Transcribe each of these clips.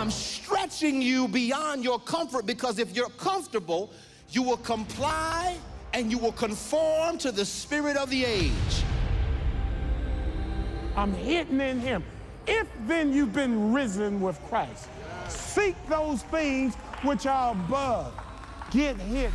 I'm stretching you beyond your comfort, because if you're comfortable, you will comply and you will conform to the spirit of the age. I'm hidden in him. If then you've been risen with Christ, seek those things which are above. Get hidden.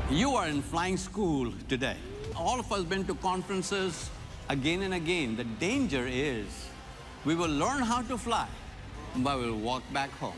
You are in flying school today. All of us been to conferences again and again. The danger is we will learn how to fly, but we'll walk back home.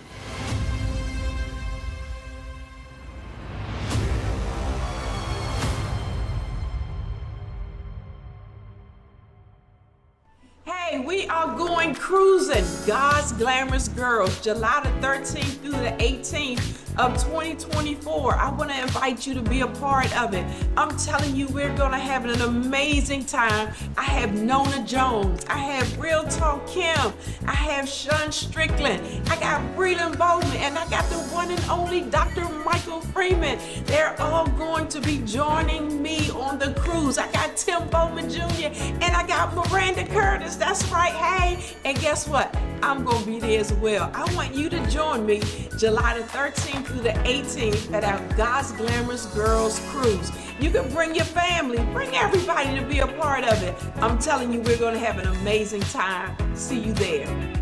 Hey, we are going cruising. God's Glamorous Girls, July the 13th through the 18th of 2024. I want to invite you to be a part of it. I'm telling you, we're going to have an amazing time. I have Nona Jones. I have Real Talk Kim. I have Sean Strickland. I got Breland Bowman. And I got the one and only Dr. Michael Freeman. They're all going to be joining me on the cruise. I got Tim Bowman Jr. and I got Miranda Curtis. That's right. Hey, and guess what? I'm going to be there as well. I want you to join me July the 13th through the 18th at our God's Glamorous Girls Cruise. You can bring your family, bring everybody to be a part of it. I'm telling you, we're going to have an amazing time. See you there.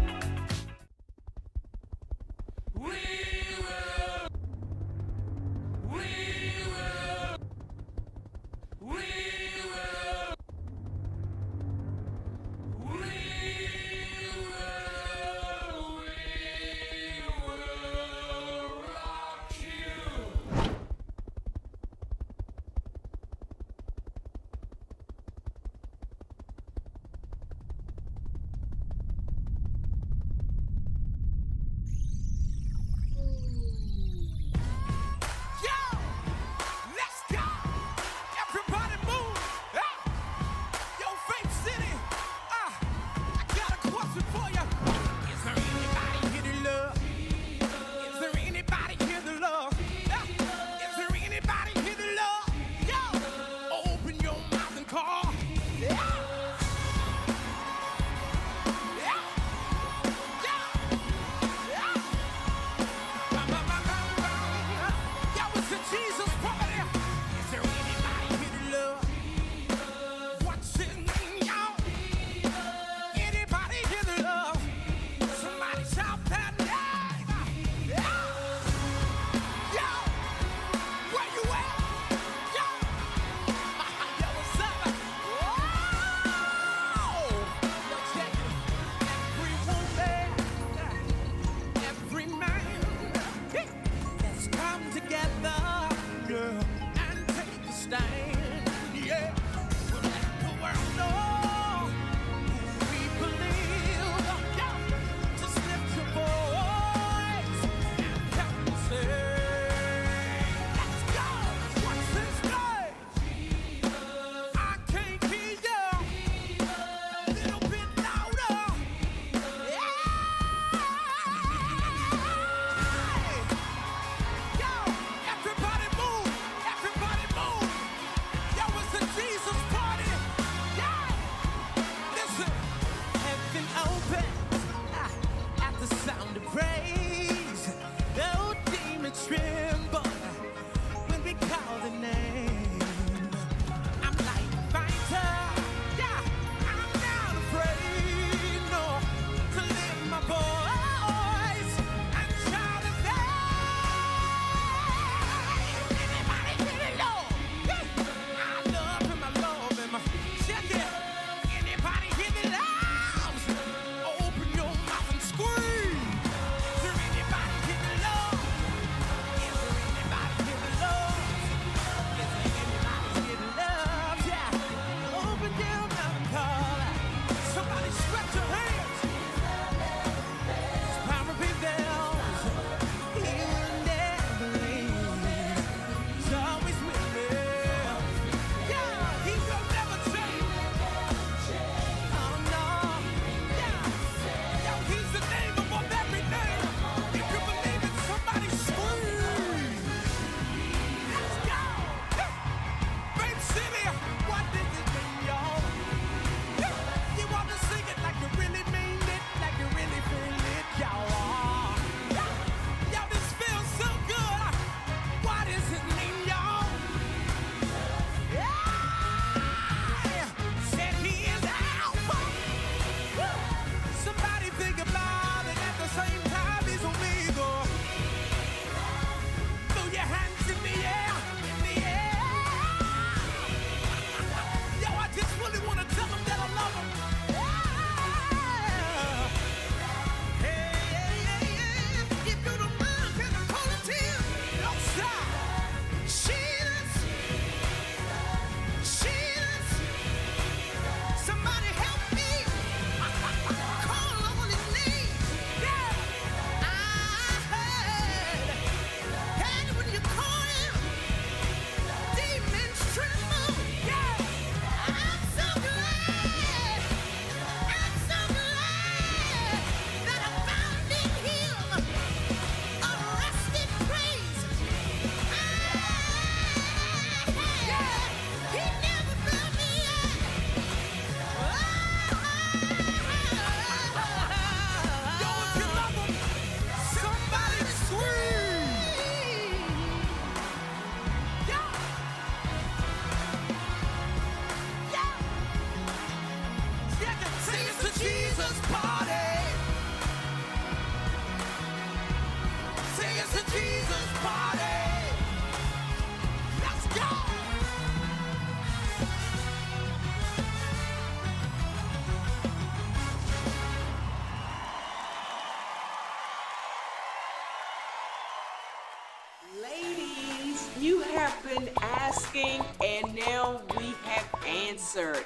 You have been asking, and now we have answered.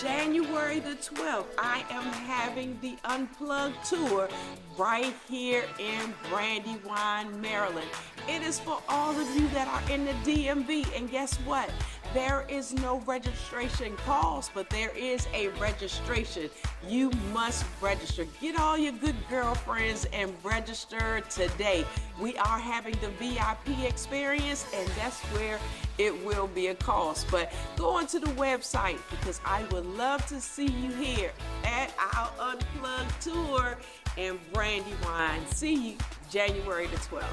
January the 12th, I am having the Unplugged tour right here in Brandywine, Maryland. It is for all of you that are in the DMV, and guess what? There is no registration cost, but there is a registration. You must register. Get all your good girlfriends and register today. We are having the VIP experience, and that's where it will be a cost. But go onto the website because I would love to see you here at our Unplugged tour in Brandywine. See you January the 12th.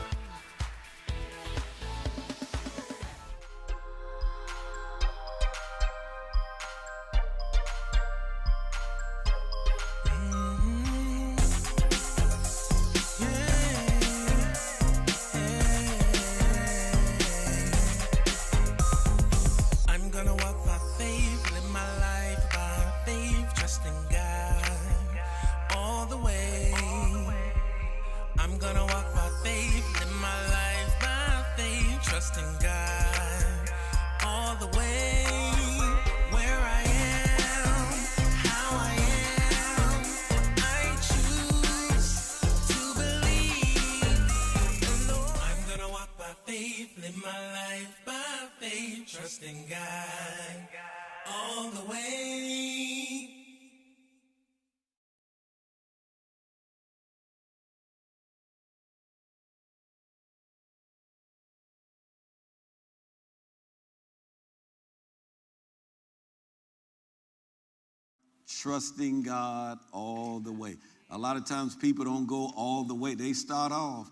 Trusting God all the way. A lot of times people don't go all the way. They start off,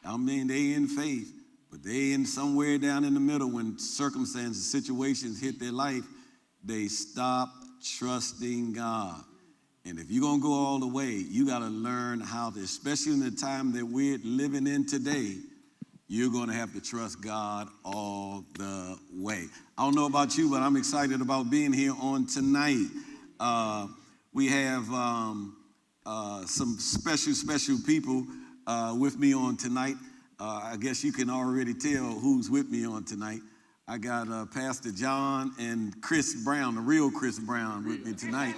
they in faith, but they in somewhere down in the middle when circumstances, situations hit their life, they stop trusting God. And if you're going to go all the way, you got to learn how to, especially in the time that we're living in today, you're going to have to trust God all the way. I don't know about you, but I'm excited about being here on tonight. We have some special people with me on tonight. I guess you can already tell who's with me on tonight. I got Pastor John and Chris Brown, the real Chris Brown, with me tonight.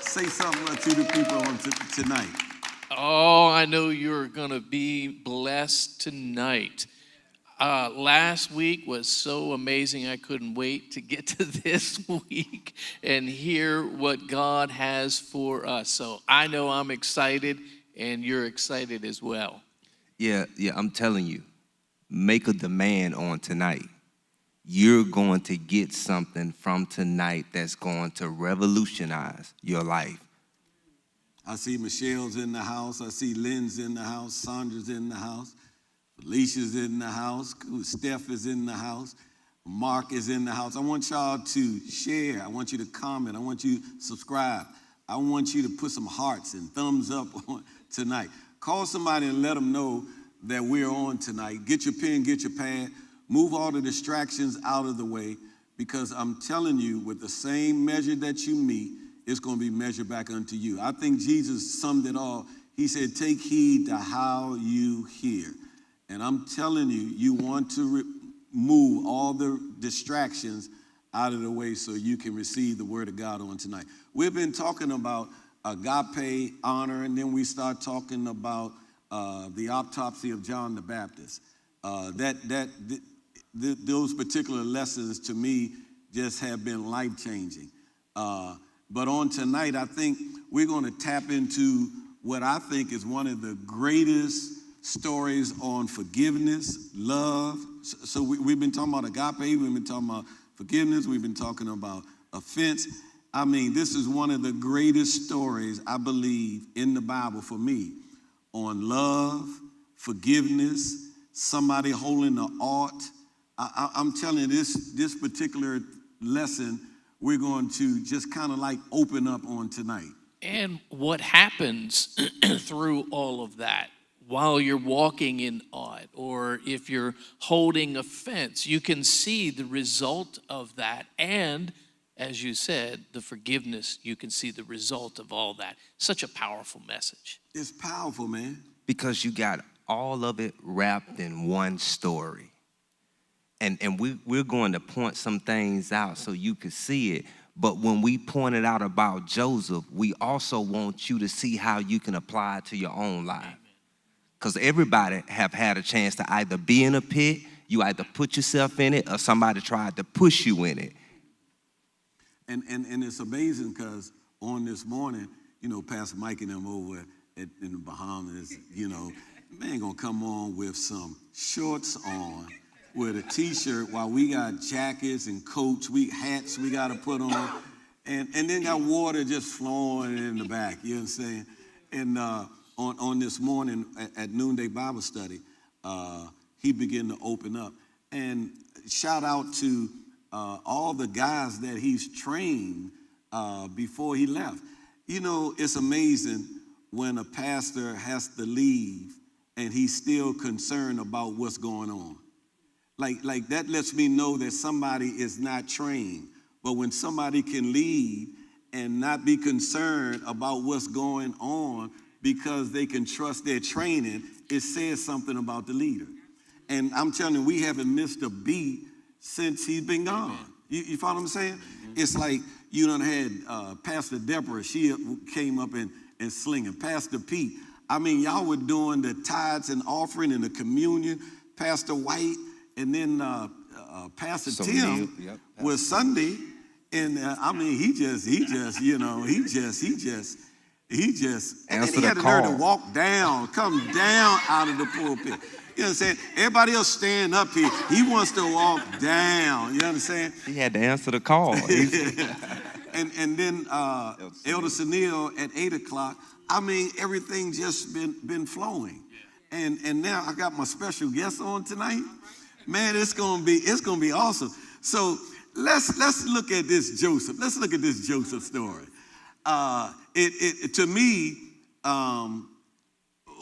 Say something to the people on tonight. Oh, I know you're going to be blessed tonight. Last week was so amazing. I couldn't wait to get to this week and hear what God has for us. So I know I'm excited, and you're excited as well. Yeah, I'm telling you, make a demand on tonight. You're going to get something from tonight that's going to revolutionize your life. I see Michelle's in the house. I see Lynn's in the house. Sandra's in the house. Alicia's in the house. Steph is in the house. Mark is in the house. I want y'all to share. I want you to comment. I want you to subscribe. I want you to put some hearts and thumbs up on tonight. Call somebody and let them know that we're on tonight. Get your pen, get your pad. Move all the distractions out of the way, because I'm telling you, with the same measure that you meet, it's going to be measured back unto you. I think Jesus summed it all. He said, take heed to how you hear. And I'm telling you, you want to move all the distractions out of the way so you can receive the word of God on tonight. We've been talking about agape, honor, and then we start talking about the autopsy of John the Baptist. Those particular lessons to me just have been life-changing. But on tonight, I think we're going to tap into what I think is one of the greatest stories on forgiveness, love. So we've been talking about agape, we've been talking about forgiveness, we've been talking about offense. I mean, this is one of the greatest stories, I believe, in the Bible for me, on love, forgiveness, somebody holding the ought. I'm telling you, this particular lesson, we're going to just kind of like open up on tonight. And what happens through all of that while you're walking in ought, or if you're holding offense, you can see the result of that. And as you said, the forgiveness, you can see the result of all that. Such a powerful message. It's powerful, man. Because you got all of it wrapped in one story. And we're going to point some things out so you can see it. But when we pointed out about Joseph, we also want you to see how you can apply it to your own life. Because everybody have had a chance to either be in a pit, you either put yourself in it, or somebody tried to push you in it. And it's amazing because on this morning, you know, Pastor Mike and them over in the Bahamas, you know, man gonna come on with some shorts on, with a t-shirt, while we got jackets and coats, hats we gotta put on, and then got water just flowing in the back, you know what I'm saying? And on this morning at noonday Bible study, he began to open up. And shout out to all the guys that he's trained before he left. You know, it's amazing when a pastor has to leave and he's still concerned about what's going on. Like that lets me know that somebody is not trained. But when somebody can leave and not be concerned about what's going on because they can trust their training, it says something about the leader. And I'm telling you, we haven't missed a beat since he's been gone. You follow what I'm saying? Mm-hmm. It's like you done had Pastor Deborah, she came up and slinging. Pastor Pete, I mean, y'all were doing the tithes and offering and the communion. Pastor White, and then Pastor Tim was Sunday. And I mean, he just, you know, he just, and then he had the nerve to walk down, come down out of the pulpit. You know what I'm saying? Everybody else stand up here. He wants to walk down. You know what I'm saying? He had to answer the call. and then Elder Sunil at 8 o'clock. I mean, everything just been flowing. And now I got my special guest on tonight. Man, it's gonna be awesome. So let's look at this Joseph. Let's look at this Joseph story. To me,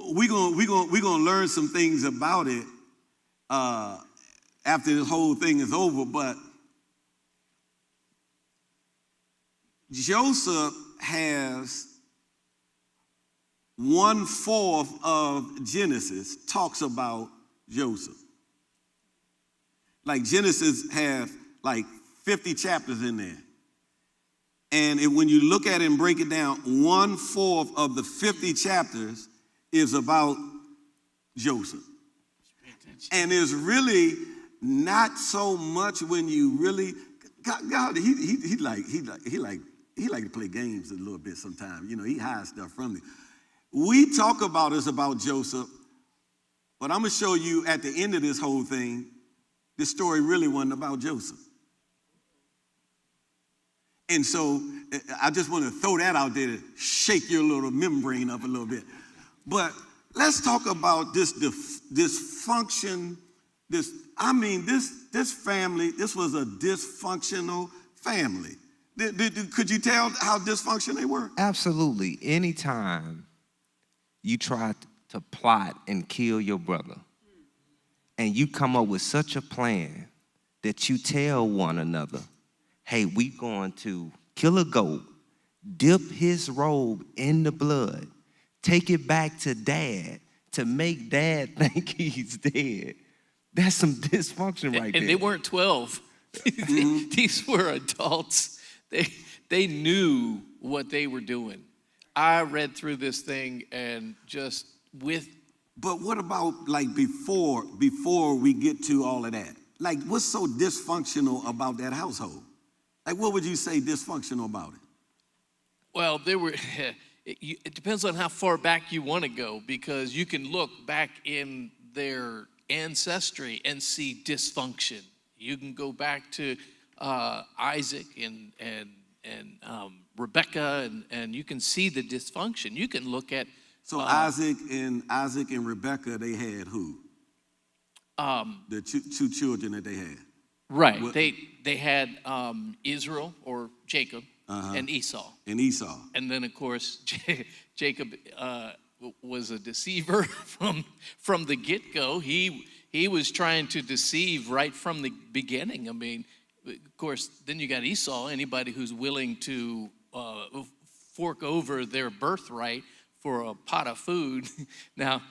we're gonna learn some things about it after this whole thing is over. But Joseph has 1/4 of Genesis talks about Joseph. Like Genesis have like 50 chapters in there. And when you look at it and break it down, 1/4 of the 50 chapters is about Joseph. And it's really not so much when you really, God, he like to play games a little bit sometimes. You know, he hides stuff from me. We talk about this about Joseph, but I'm gonna show you at the end of this whole thing, this story really wasn't about Joseph. And so I just want to throw that out there to shake your little membrane up a little bit. But let's talk about this dysfunction. This family, this was a dysfunctional family. Could you tell how dysfunctional they were? Absolutely. Anytime you try to plot and kill your brother, and you come up with such a plan that you tell one another, hey, we going to kill a goat, dip his robe in the blood, take it back to dad to make dad think he's dead. That's some dysfunction right there. And they weren't 12. These were adults. They knew what they were doing. I read through this thing and just with. But what about like before we get to all of that? Like what's so dysfunctional about that household? Like what would you say dysfunctional about it? Well, it depends on how far back you want to go, because you can look back in their ancestry and see dysfunction. You can go back to Isaac and Rebecca, and you can see the dysfunction. You can look at Isaac and Rebecca. They had who? The two children that they had. Right. They had Israel or Jacob and Esau. And then of course Jacob was a deceiver from the get-go. He was trying to deceive right from the beginning. I mean, of course, then you got Esau, anybody who's willing to fork over their birthright for a pot of food. Now,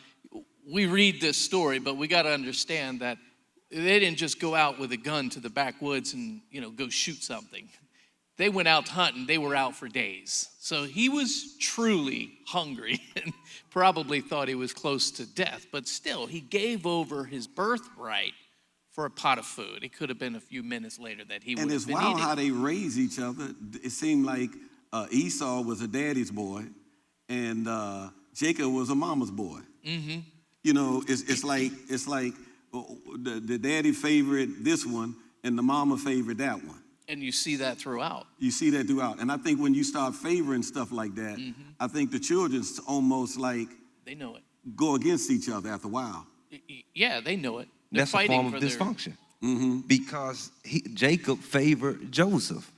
we read this story, but we got to understand that they didn't just go out with a gun to the backwoods and, go shoot something. They went out hunting. They were out for days. So he was truly hungry and probably thought he was close to death. But still, he gave over his birthright for a pot of food. It could have been a few minutes later that he would have been eating. And it's wild how they raise each other. It seemed like Esau was a daddy's boy, and Jacob was a mama's boy. Mm-hmm. It's like the daddy favored this one, and the mama favored that one. And you see that throughout. You see that throughout. And I think when you start favoring stuff like that, I think the children's almost like they know it. Go against each other after a while. Yeah, they know it. That's a form of dysfunction. Because Jacob favored Joseph.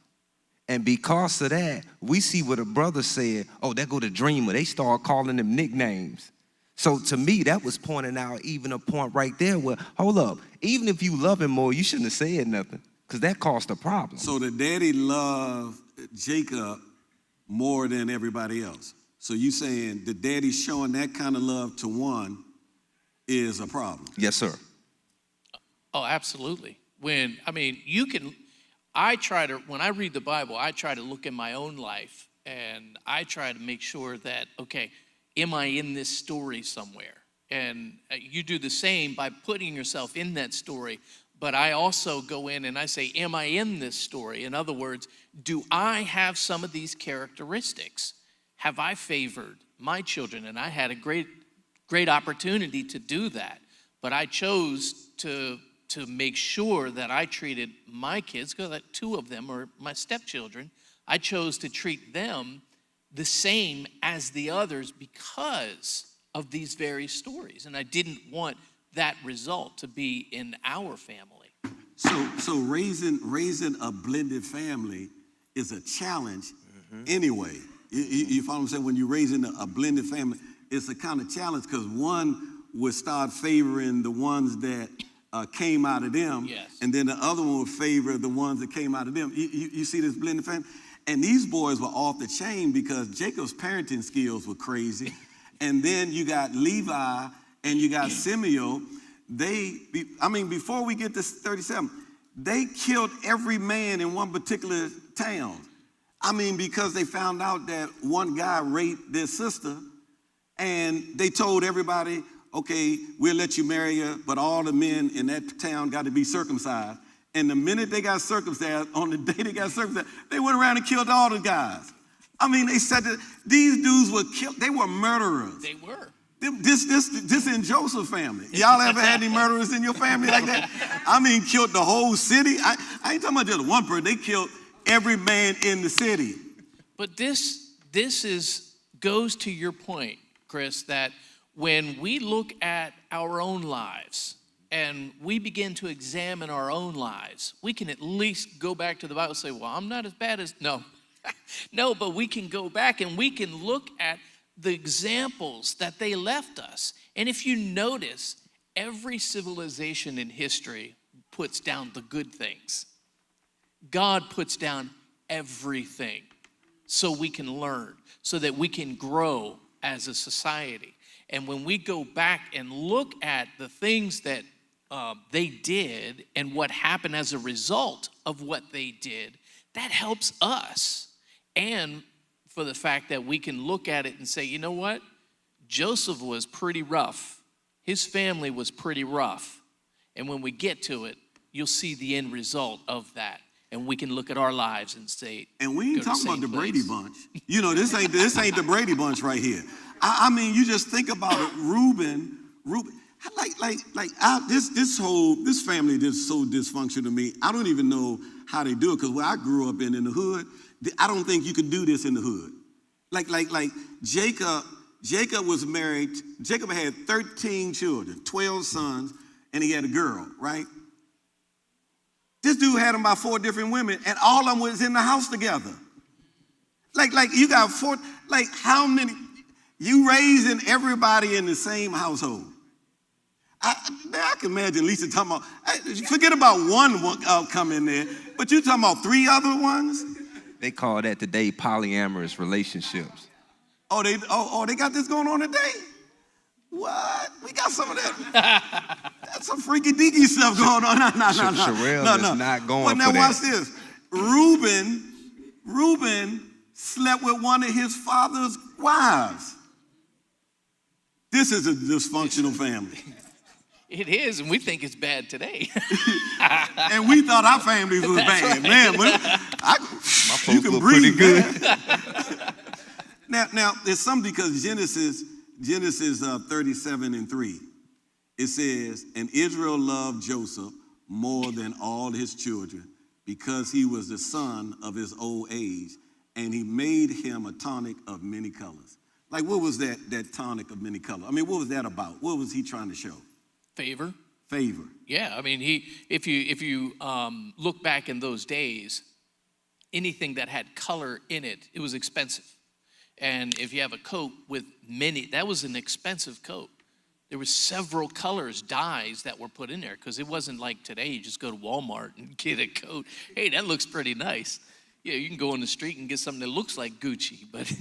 And because of that, we see what a brother said, oh, there go the dreamer. They start calling him nicknames. So to me, that was pointing out even a point right there where, hold up, even if you love him more, you shouldn't have said nothing, because that caused a problem. So the daddy loved Jacob more than everybody else. So you saying the daddy showing that kind of love to one is a problem? Yes, sir. Oh, absolutely. When I read the Bible, I try to look in my own life, and I try to make sure that, okay, am I in this story somewhere? And you do the same by putting yourself in that story. But I also go in and I say, am I in this story? In other words, do I have some of these characteristics? Have I favored my children? And I had a great opportunity to do that. But I chose to make sure that I treated my kids, because two of them are my stepchildren, I chose to treat them the same as the others because of these very stories. And I didn't want that result to be in our family. So raising a blended family is a challenge anyway. You follow what I'm saying? When you're raising a blended family, it's a kind of challenge, because one would start favoring the ones that came out of them, yes, and then the other one would favor the ones that came out of them. You see this blended family? And these boys were off the chain because Jacob's parenting skills were crazy. And then you got Levi and you got Simeon. Before we get to 37, they killed every man in one particular town. Because they found out that one guy raped their sister, and they told everybody, okay, we'll let you marry her, but all the men in that town got to be circumcised. And the minute they got circumcised, on the day they got circumcised, they went around and killed all the guys. They said that these dudes were killed. They were murderers. They were. This in Joseph's family. Y'all ever had any murderers in your family like that? Killed the whole city. I ain't talking about just one person. They killed every man in the city. But this goes to your point, Chris, that when we look at our own lives and we begin to examine our own lives, we can at least go back to the Bible and say, well, I'm not as bad as, no. No, but we can go back and we can look at the examples that they left us. And if you notice, every civilization in history puts down the good things. God puts down everything so we can learn, so that we can grow as a society. And when we go back and look at the things that they did and what happened as a result of what they did, that helps us. And for the fact that we can look at it and say, you know what? Joseph was pretty rough. His family was pretty rough. And when we get to it, you'll see the end result of that. And we can look at our lives and say, and we ain't talking about the Brady Bunch. This ain't the Brady Bunch right here. You just think about it. Reuben, this family is so dysfunctional to me. I don't even know how they do it, because where I grew up in the hood, I don't think you could do this in the hood. Like Jacob was married. Jacob had 13 children, 12 sons, and he had a girl, right? This dude had about 4 different women, and all of them was in the house together. Like you got 4, how many? You raising everybody in the same household. I can imagine Lisa talking about, forget about one come in there, but you talking about 3 other ones? They call that today polyamorous relationships. They got this going on today? What? We got some of that. That's some freaky deaky stuff going on. No. Sherelle is not going But now for that. watch this. Reuben slept with one of his father's wives. This is a dysfunctional family. It is, and we think it's bad today. And we thought our families was bad. Right. Man, you can breathe good. Now, there's something because Genesis 37:3, it says, and Israel loved Joseph more than all his children because he was the son of his old age, and he made him a tunic of many colors. Like, what was that tunic of many colors? I mean, what was that about? What was he trying to show? Favor. Yeah, I mean, if you look back in those days, anything that had color in it, it was expensive. And if you have a coat with many, that was an expensive coat. There were several colors, dyes that were put in there because it wasn't like today. You just go to Walmart and get a coat. Hey, that looks pretty nice. Yeah, you can go on the street and get something that looks like Gucci, but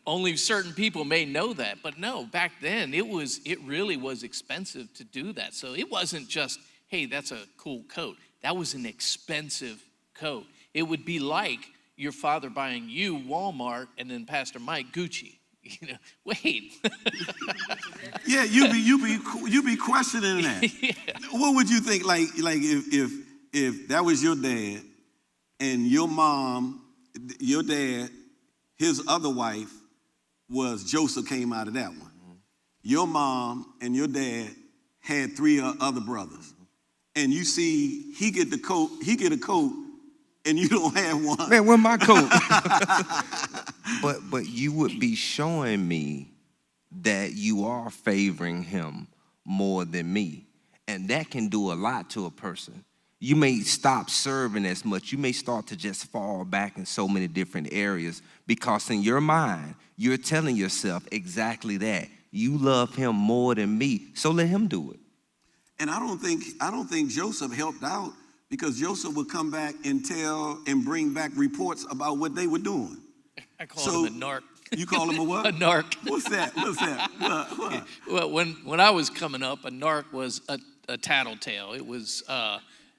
only certain people may know that. But no, back then it really was expensive to do that. So it wasn't just, hey, that's a cool coat. That was an expensive coat. It would be like your father buying you Walmart and then Pastor Mike Gucci. Wait. Yeah, you be questioning that. Yeah. What would you think? Like if that was your dad, and your mom, your dad, his other wife was Joseph, came out of that one. Mm-hmm. Your mom and your dad had 3 other brothers, and you see he get a coat, and you don't have one. Man, where's my coat? But you would be showing me that you are favoring him more than me. And that can do a lot to a person. You may stop serving as much. You may start to just fall back in so many different areas because in your mind, you're telling yourself exactly that. You love him more than me, so let him do it. And I don't think Joseph helped out because Joseph would come back and tell and bring back reports about what they were doing. I call him a narc. You call him a what? A narc. What's that? What? Well, when I was coming up, a narc was a tattletale. It was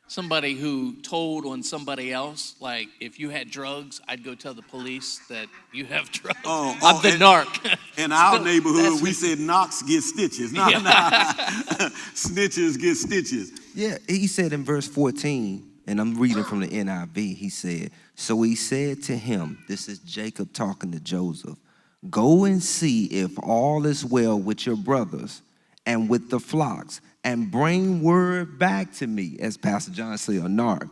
somebody who told on somebody else. Like, if you had drugs, I'd go tell the police that you have drugs. I'm the narc. In our neighborhood, we said knocks get stitches. Nah. Snitches get stitches. Yeah, he said in verse 14, and I'm reading from the NIV, he said, so he said to him, this is Jacob talking to Joseph, go and see if all is well with your brothers and with the flocks, and bring word back to me, as Pastor John said, a narc.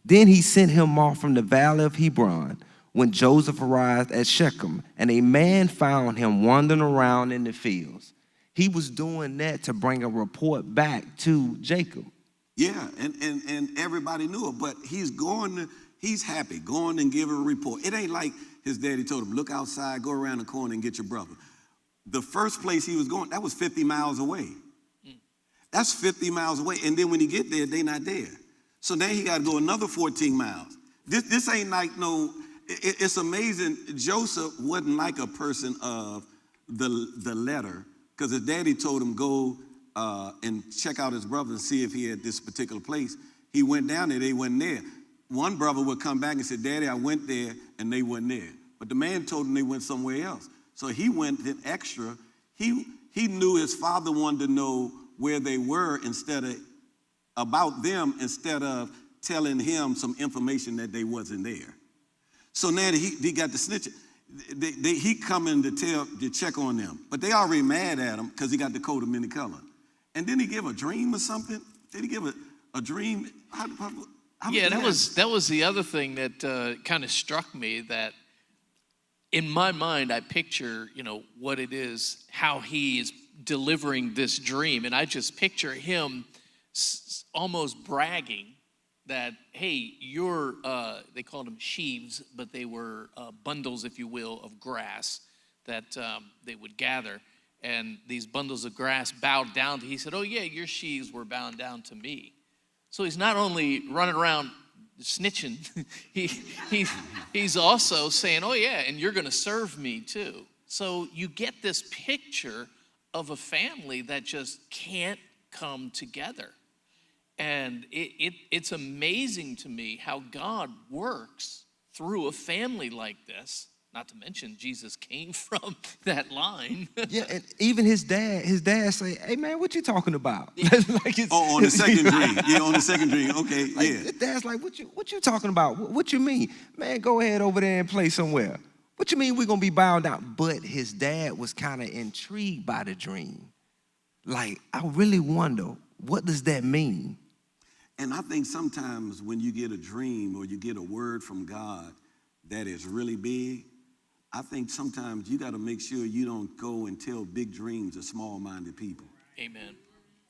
Then he sent him off from the valley of Hebron when Joseph arrived at Shechem, and a man found him wandering around in the fields. He was doing that to bring a report back to Jacob. Yeah, and everybody knew it, but he's happy, going and giving a report. It ain't like his daddy told him, look outside, go around the corner and get your brother. The first place he was going, that was 50 miles away. That's 50 miles away, and then when he get there, they not there. So now he got to go another 14 miles. This ain't like it's amazing. Joseph wasn't like a person of the letter, because his daddy told him go and check out his brother and see if he had this particular place. He went down there, they wasn't there. One brother would come back and say, Daddy, I went there, and they wasn't there. But the man told him they went somewhere else. So he went an extra. He knew his father wanted to know where they were about them instead of telling him some information that they wasn't there. So now that he got the snitch, he coming to check on them. But they already mad at him because he got the coat of many color. And then he give a dream or something? Did he give a dream? Yeah, that was the other thing that kind of struck me, that in my mind, I picture, what it is, how he is delivering this dream. And I just picture him almost bragging that, hey, they called them sheaves, but they were bundles, if you will, of grass that they would gather. And these bundles of grass bowed down to, he said, oh yeah, your sheaves were bowed down to me. So he's not only running around snitching, he's also saying, oh yeah, and you're going to serve me too. So you get this picture of a family that just can't come together. And it's amazing to me how God works through a family like this. Not to mention Jesus came from that line. Yeah, and even his dad say, "Hey man, what you talking about?" Yeah. Like on the second dream. Yeah, on the second dream. Okay, like, yeah. his dad's like, what you talking about? What you mean? Man, go ahead over there and play somewhere. What you mean we're gonna be bound down? But his dad was kind of intrigued by the dream. Like, I really wonder, what does that mean? And I think sometimes when you get a dream or you get a word from God that is really big, I think sometimes you got to make sure you don't go and tell big dreams to small-minded people. Amen.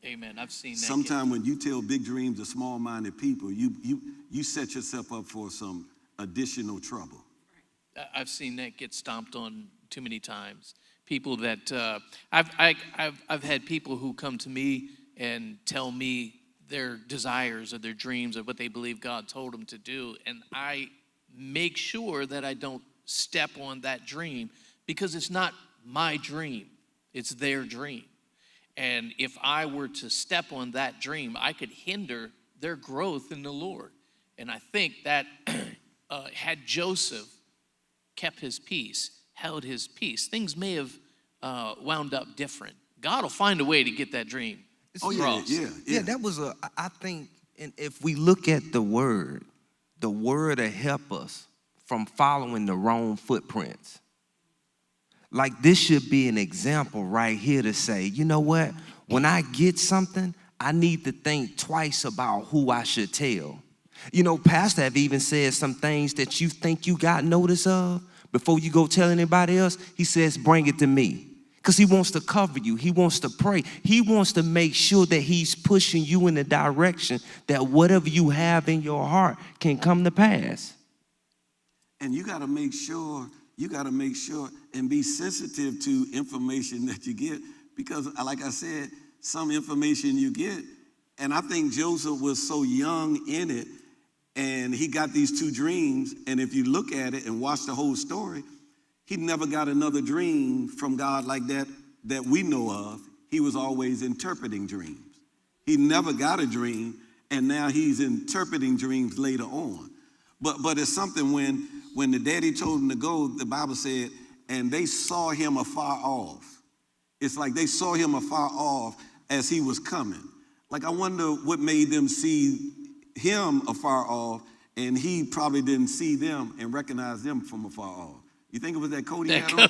Amen. I've seen that. Sometimes when you tell big dreams to small-minded people, you set yourself up for some additional trouble. I've seen that get stomped on too many times. People that I've had people who come to me and tell me their desires or their dreams or what they believe God told them to do, and I make sure that I don't step on that dream, because it's not my dream, it's their dream. And if I were to step on that dream, I could hinder their growth in the Lord. And I think that had Joseph kept his peace, held his peace, things may have wound up different. God will find a way to get that dream across. Yeah, that was I think, and if we look at the word will help us from following the wrong footprints. Like, this should be an example right here to say, you know what? When I get something, I need to think twice about who I should tell. You know, Pastor have even said some things that you think you got notice of before you go tell anybody else. He says, bring it to me. Because he wants to cover you. He wants to pray. He wants to make sure that he's pushing you in the direction that whatever you have in your heart can come to pass. And you got to make sure and be sensitive to information that you get, because like I said, some information you get, and I think Joseph was so young in it, and he got these two dreams, and if you look at it and watch the whole story, he never got another dream from God like that we know of. He was always interpreting dreams. He never got a dream, and now he's interpreting dreams later on. But it's something when the daddy told him to go, the Bible said, and they saw him afar off. It's like they saw him afar off as he was coming. Like, I wonder what made them see him afar off, and he probably didn't see them and recognize them from afar off. You think it was that coat he had on?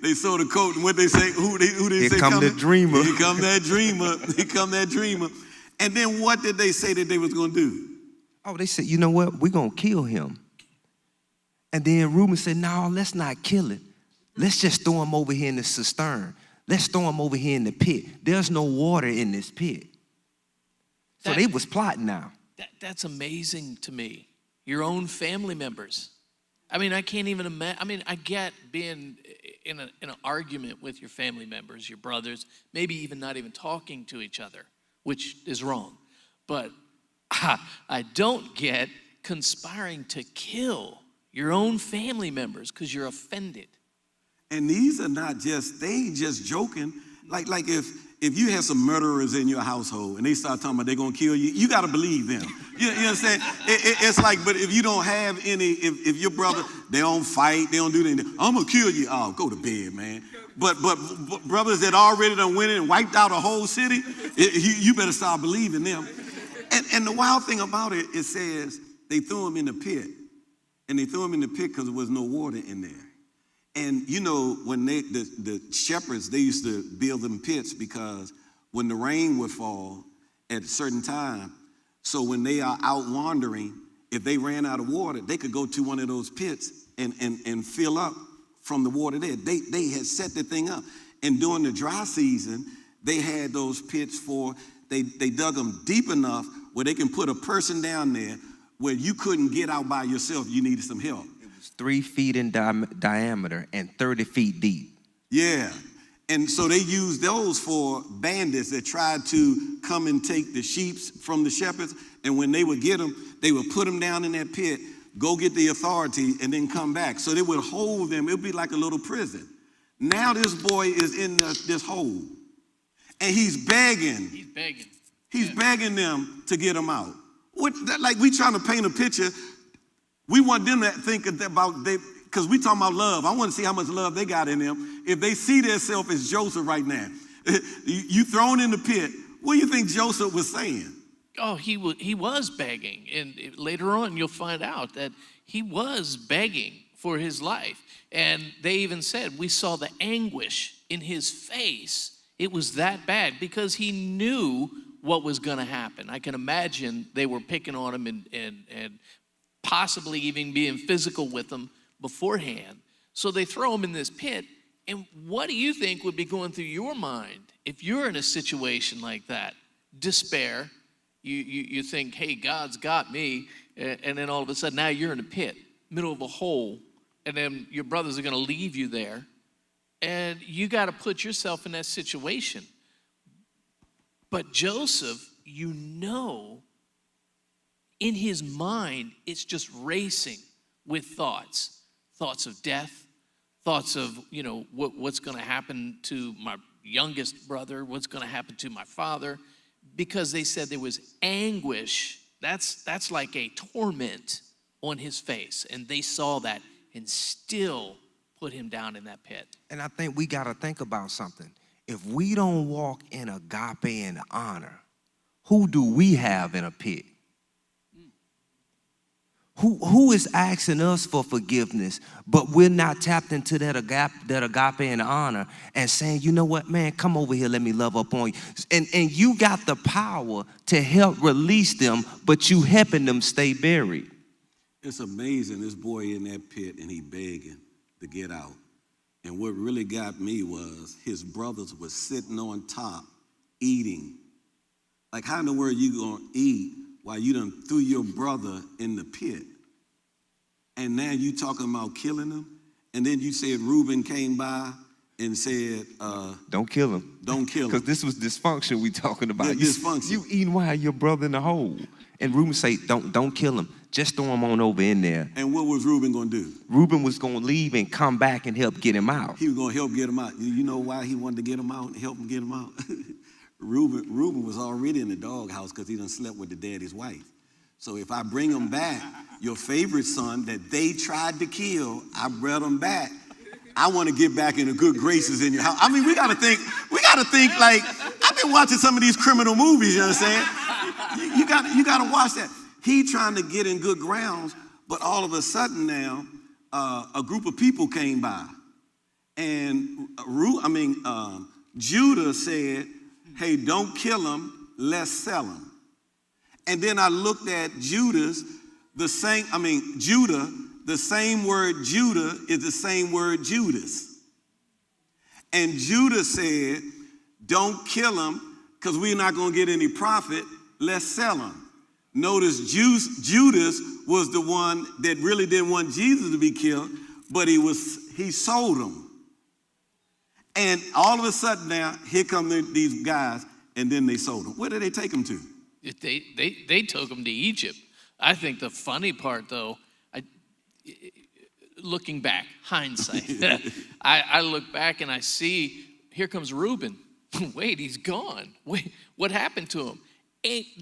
They saw the coat, and what they say, who they Here say come coming? the dreamer. Here come that dreamer. Here come that dreamer. And then what did they say that they was going to do? Oh, they said, you know what? We're going to kill him. And then Reuben said, no, let's not kill him. Let's just throw him over here in the cistern. Let's throw him over here in the pit. There's no water in this pit. So they was plotting now. That's amazing to me. Your own family members. I mean, I can't even imagine. I mean, I get being in an argument with your family members, your brothers, maybe even not even talking to each other, which is wrong. But I don't get conspiring to kill your own family members because you're offended. And these are not just, they ain't just joking. Like if you have some murderers in your household and they start talking about they're going to kill you, you got to believe them. You understand? It's like, but if you don't have any, if your brother, they don't fight, they don't do anything, I'm going to kill you. Oh, go to bed, man. But brothers that already done went in and wiped out a whole city, you better start believing them. And the wild thing about it, it says they threw him in the pit. And they threw him in the pit because there was no water in there. And you know, when the shepherds, they used to build them pits because when the rain would fall at a certain time, so when they are out wandering, if they ran out of water, they could go to one of those pits and fill up from the water there. They had set the thing up. And during the dry season, they had those pits they dug them deep enough where they can put a person down there where you couldn't get out by yourself. You needed some help. 3 feet in diameter and 30 feet deep. Yeah. And so they used those for bandits that tried to come and take the sheep from the shepherds. And when they would get them, they would put them down in that pit, go get the authority, and then come back. So they would hold them. It would be like a little prison. Now this boy is in this hole, and he's begging. He's begging. He's begging them to get him out. Like we trying to paint a picture. We want them to think about because we talking about love. I want to see how much love they got in them. If they see themselves as Joseph right now, you thrown in the pit. What do you think Joseph was saying? Oh, he was begging, and later on you'll find out that he was begging for his life. And they even said, we saw the anguish in his face. It was that bad because he knew what was going to happen. I can imagine they were picking on him and possibly even being physical with him beforehand. So they throw him in this pit. And what do you think would be going through your mind if you're in a situation like that? Despair. You think, hey, God's got me. And then all of a sudden, now you're in a pit, middle of a hole. And then your brothers are going to leave you there. And you got to put yourself in that situation. But Joseph, in his mind, it's just racing with thoughts of death, thoughts of, what's going to happen to my youngest brother, what's going to happen to my father, because they said there was anguish. That's like a torment on his face, and they saw that and still put him down in that pit. And I think we got to think about something. If we don't walk in agape and honor, who do we have in a pit? Who is asking us for forgiveness, but we're not tapped into that agape and honor and saying, you know what, man, come over here, let me love up on you. And you got the power to help release them, but you helping them stay buried. It's amazing, this boy in that pit, and he begging to get out. And what really got me was his brothers were sitting on top eating. Like, how in the world you gonna eat while you done threw your brother in the pit? And now you talking about killing him? And then you said Reuben came by and said, don't kill him. Don't kill him. Because this was dysfunction we talking about. Yeah, dysfunction. You eating while your brother in the hole. And Reuben say, don't kill him. Just throw him on over in there. And what was Reuben going to do? Reuben was going to leave and come back and help get him out. He was going to help get him out. You know why he wanted to get him out and help him get him out? Reuben was already in the doghouse because he done slept with the daddy's wife. So if I bring him back, your favorite son that they tried to kill, I brought him back. I want to get back in the good graces in your house. I mean, we got to think like, I've been watching some of these criminal movies, you understand? You got to watch that. He trying to get in good grounds, but all of a sudden now, a group of people came by. And Judah said, hey, don't kill him, let's sell him. And then I looked at Judah, the same word Judah is the same word Judas. And Judah said, don't kill him because we're not going to get any profit, let's sell him. Notice Judas was the one that really didn't want Jesus to be killed, but he sold him. And all of a sudden now, here come these guys, and then they sold him. Where did they take him to? They took him to Egypt. I think the funny part, though, looking back, hindsight, I look back and I see, here comes Reuben. Wait, he's gone. Wait, what happened to him?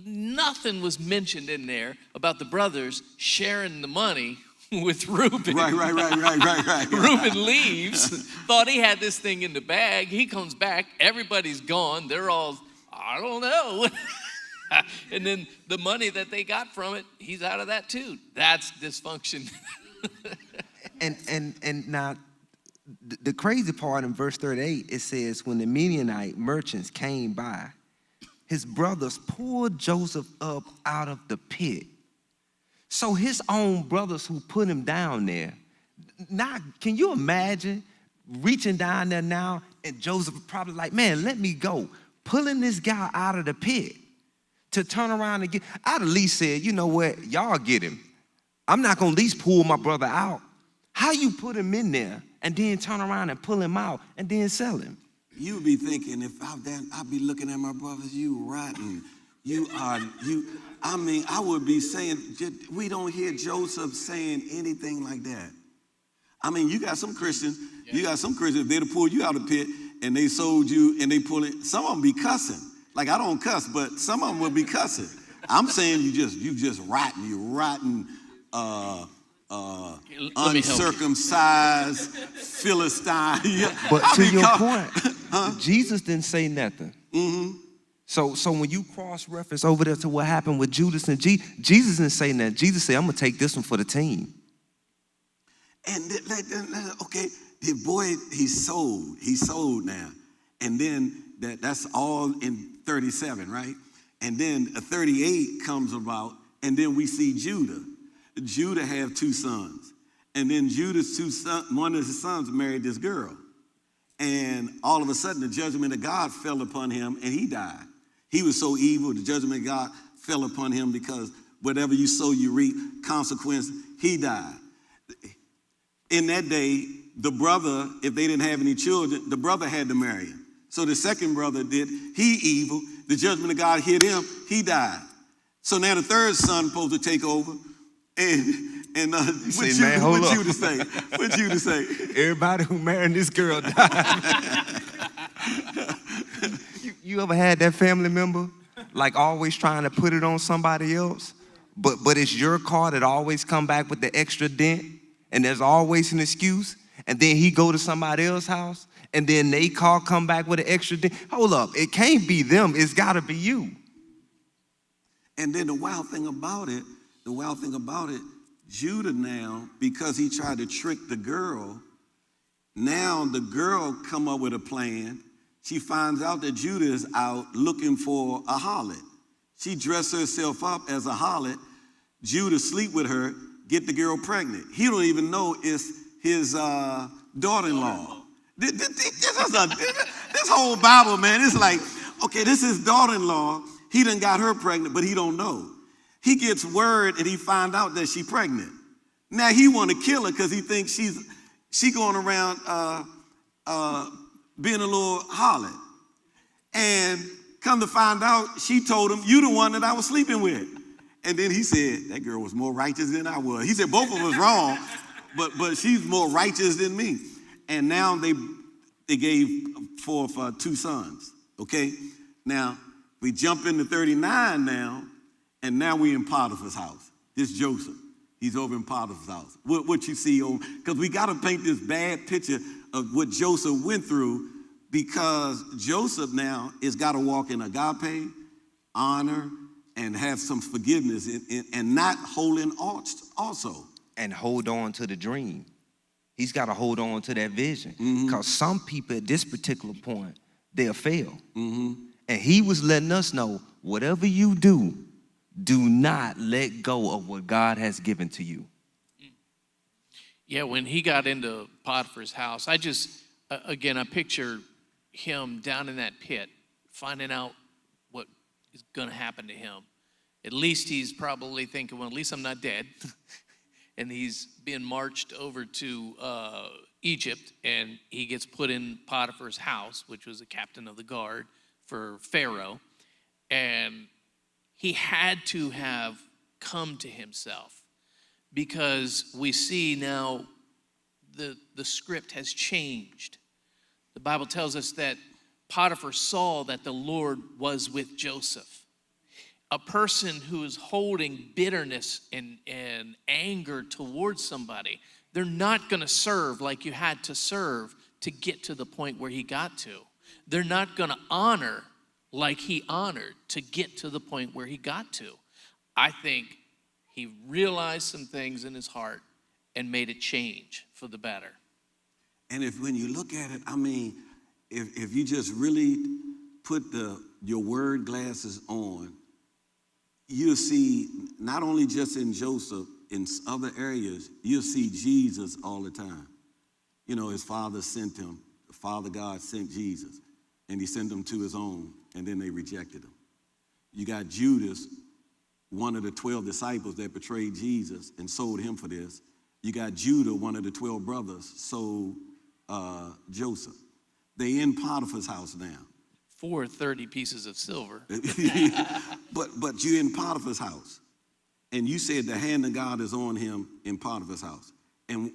Nothing was mentioned in there about the brothers sharing the money with Reuben. Right. Reuben leaves, thought he had this thing in the bag. He comes back, everybody's gone. They're all, I don't know. And then the money that they got from it, he's out of that too. That's dysfunction. And now, the crazy part in verse 38, it says, when the Midianite merchants came by, his brothers pulled Joseph up out of the pit. So his own brothers who put him down there, now, can you imagine reaching down there now and Joseph probably like, man, let me go. Pulling this guy out of the pit to turn around and I'd at least said, you know what, y'all get him. I'm not going to at least pull my brother out. How you put him in there and then turn around and pull him out and then sell him? You be thinking, if I'd be looking at my brothers, you rotten. I would be saying, we don't hear Joseph saying anything like that. I mean, you got some Christians, if they'd have pulled you out of the pit and they sold you and they pull it, some of them be cussing. Like, I don't cuss, but some of them will be cussing. I'm saying you just rotten, uncircumcised Philistine. But to your point, Jesus didn't say nothing. Mm-hmm. So when you cross-reference over there to what happened with Judas and Jesus didn't say nothing. Jesus said, I'm going to take this one for the team. And okay, the boy, he's sold now. And then that's all in 37, right? And then 38 comes about, and then we see Judah. Judah have 2 sons. And then Judah's 2 sons, one of his sons married this girl. And all of a sudden, the judgment of God fell upon him, and he died. He was so evil, the judgment of God fell upon him because whatever you sow, you reap. Consequence, he died. In that day, the brother, if they didn't have any children, the brother had to marry him. So the second brother did. He evil. The judgment of God hit him. He died. So now the third son supposed to take over. And what you to say? What you to say? Everybody who married this girl died. you ever had that family member like always trying to put it on somebody else, but it's your car that always come back with the extra dent, and there's always an excuse, and then he go to somebody else's house, and then they car come back with an extra dent. Hold up, it can't be them. It's got to be you. And then the wild thing about it, Judah now, because he tried to trick the girl, now the girl come up with a plan. She finds out that Judah is out looking for a harlot. She dressed herself up as a harlot. Judah sleep with her, get the girl pregnant. He don't even know it's his daughter-in-law. This whole Bible, man, it's like, okay, this is daughter-in-law. He done got her pregnant, but he don't know. He gets word and he find out that she pregnant. Now he want to kill her because he thinks she going around being a little harlot. And come to find out, she told him, you the one that I was sleeping with. And then he said, that girl was more righteous than I was. He said, both of us wrong, but she's more righteous than me. And now they gave forth 2 sons, okay? Now, we jump into 39 now, and now we in Potiphar's house. This Joseph, he's over in Potiphar's house. What you see, because we got to paint this bad picture of what Joseph went through, because Joseph now has got to walk in agape, honor, and have some forgiveness, and not holding also. And hold on to the dream. He's got to hold on to that vision. Because some people at this particular point, they'll fail. And he was letting us know, whatever you do not let go of what God has given to you. Yeah, when he got into Potiphar's house, I picture him down in that pit, finding out what is going to happen to him. At least he's probably thinking, well, at least I'm not dead. And he's being marched over to Egypt, and he gets put in Potiphar's house, which was a captain of the guard for Pharaoh. And he had to have come to himself, because we see now the script has changed. The Bible tells us that Potiphar saw that the Lord was with Joseph. A person who is holding bitterness and anger towards somebody, they're not going to serve like you had to serve to get to the point where he got to. They're not going to honor like he honored to get to the point where he got to. I think he realized some things in his heart and made a change for the better. And when you look at it, I mean, if you just really put your word glasses on, you'll see, not only just in Joseph, in other areas, you'll see Jesus all the time. You know, his father sent him. The Father God sent Jesus, and he sent him to his own, and then they rejected him. You got Judas, one of the 12 disciples that betrayed Jesus and sold him for this. You got Judah, one of the 12 brothers, sold Joseph. They in Potiphar's house now. For 30 pieces of silver. but you're in Potiphar's house. And you said the hand of God is on him in Potiphar's house. And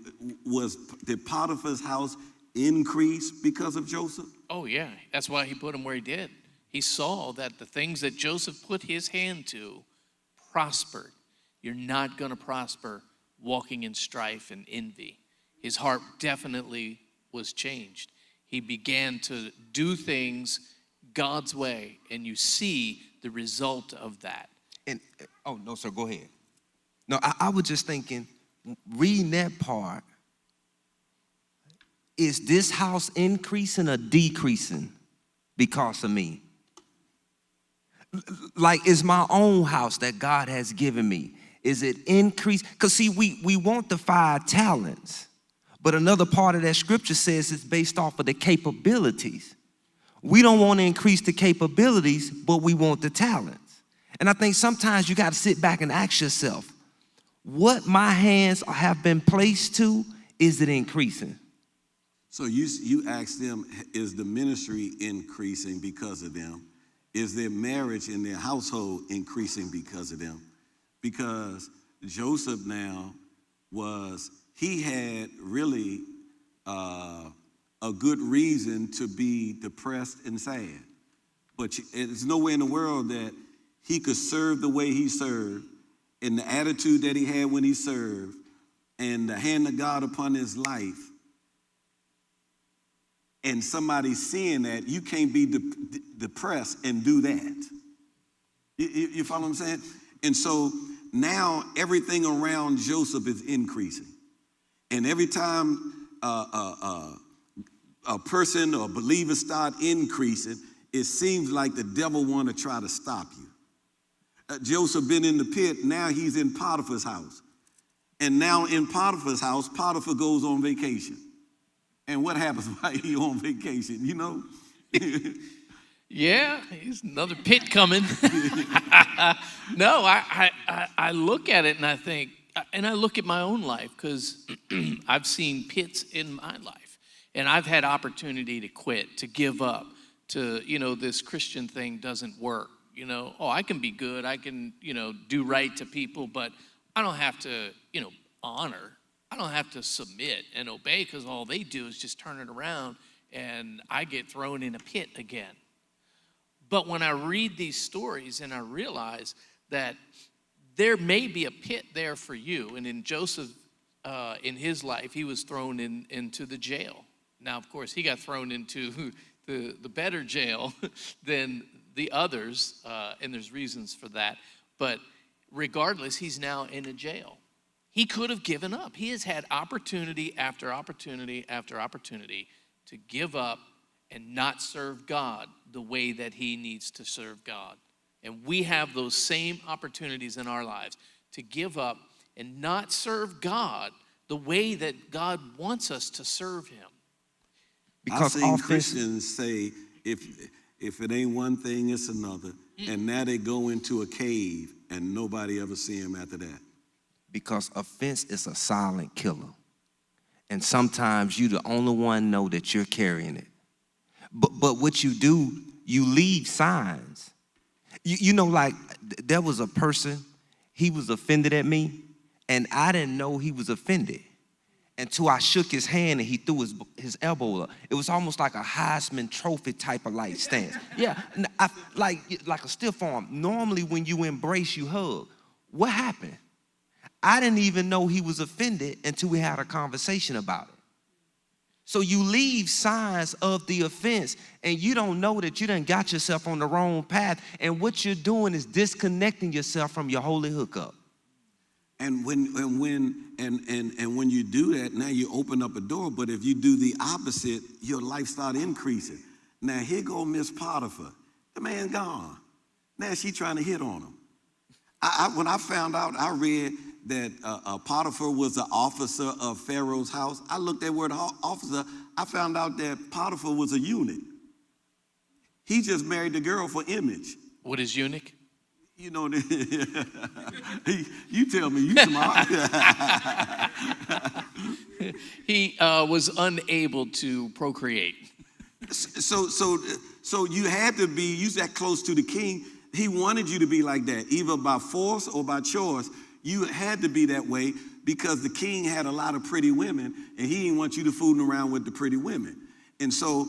did Potiphar's house increase because of Joseph? Oh, yeah. That's why he put him where he did. He saw that the things that Joseph put his hand to prospered. You're not going to prosper walking in strife and envy. His heart definitely was changed. He began to do things God's way, and you see the result of that. And oh, no, sir, go ahead. No, I was just thinking, reading that part, is this house increasing or decreasing because of me? Like, is my own house that God has given me, is it increased? Because see, we want the 5 talents, but another part of that scripture says it's based off of the capabilities. We don't want to increase the capabilities, but we want the talents. And I think sometimes you got to sit back and ask yourself, what my hands have been placed to, is it increasing? So you ask them, is the ministry increasing because of them? Is their marriage and their household increasing because of them? Because Joseph now he had really a good reason to be depressed and sad. But there's no way in the world that he could serve the way he served, and the attitude that he had when he served, and the hand of God upon his life, and somebody seeing that, you can't be depressed and do that. You follow what I'm saying? And so now everything around Joseph is increasing. And every time a person or a believer start increasing, it seems like the devil want to try to stop you. Joseph been in the pit, now he's in Potiphar's house. And now in Potiphar's house, Potiphar goes on vacation. And what happens while he's on vacation, you know? Yeah, there's another pit coming. No, I look at it and I think, and I look at my own life, because I've seen pits in my life. And I've had opportunity to quit, to give up, to, this Christian thing doesn't work. I can be good, I can, do right to people, but I don't have to, honor. I don't have to submit and obey, because all they do is just turn it around and I get thrown in a pit again. But when I read these stories and I realize that there may be a pit there for you, and in Joseph, in his life, he was thrown into the jail. Now, of course, he got thrown into the better jail than the others, and there's reasons for that. But regardless, he's now in a jail. He could have given up. He has had opportunity after opportunity after opportunity to give up and not serve God the way that he needs to serve God. And we have those same opportunities in our lives to give up and not serve God the way that God wants us to serve him. Because I've seen Christians say, if it ain't one thing, it's another. And now they go into a cave and nobody ever see him after that. Because offense is a silent killer. And sometimes you the only one know that you're carrying it. But what you do, you leave signs. Like there was a person, he was offended at me, and I didn't know he was offended until I shook his hand and he threw his elbow up. It was almost like a Heisman Trophy type of like stance. Yeah, like a stiff arm. Normally when you embrace, you hug. What happened? I didn't even know he was offended until we had a conversation about it. So you leave signs of the offense, and you don't know that you done got yourself on the wrong path, and what you're doing is disconnecting yourself from your holy hookup. And when you do that, now you open up a door. But if you do the opposite, your life start increasing. Now here go Miss Potiphar. The man gone. Now she trying to hit on him. When I found out, I read that Potiphar was the officer of Pharaoh's house. I looked at word officer. I found out that Potiphar was a eunuch. He just married the girl for image. What is eunuch? You tell me, you smart. He was unable to procreate. So you had to be, you that close to the king. He wanted you to be like that, either by force or by choice. You had to be that way because the king had a lot of pretty women, and he didn't want you to fooling around with the pretty women. And so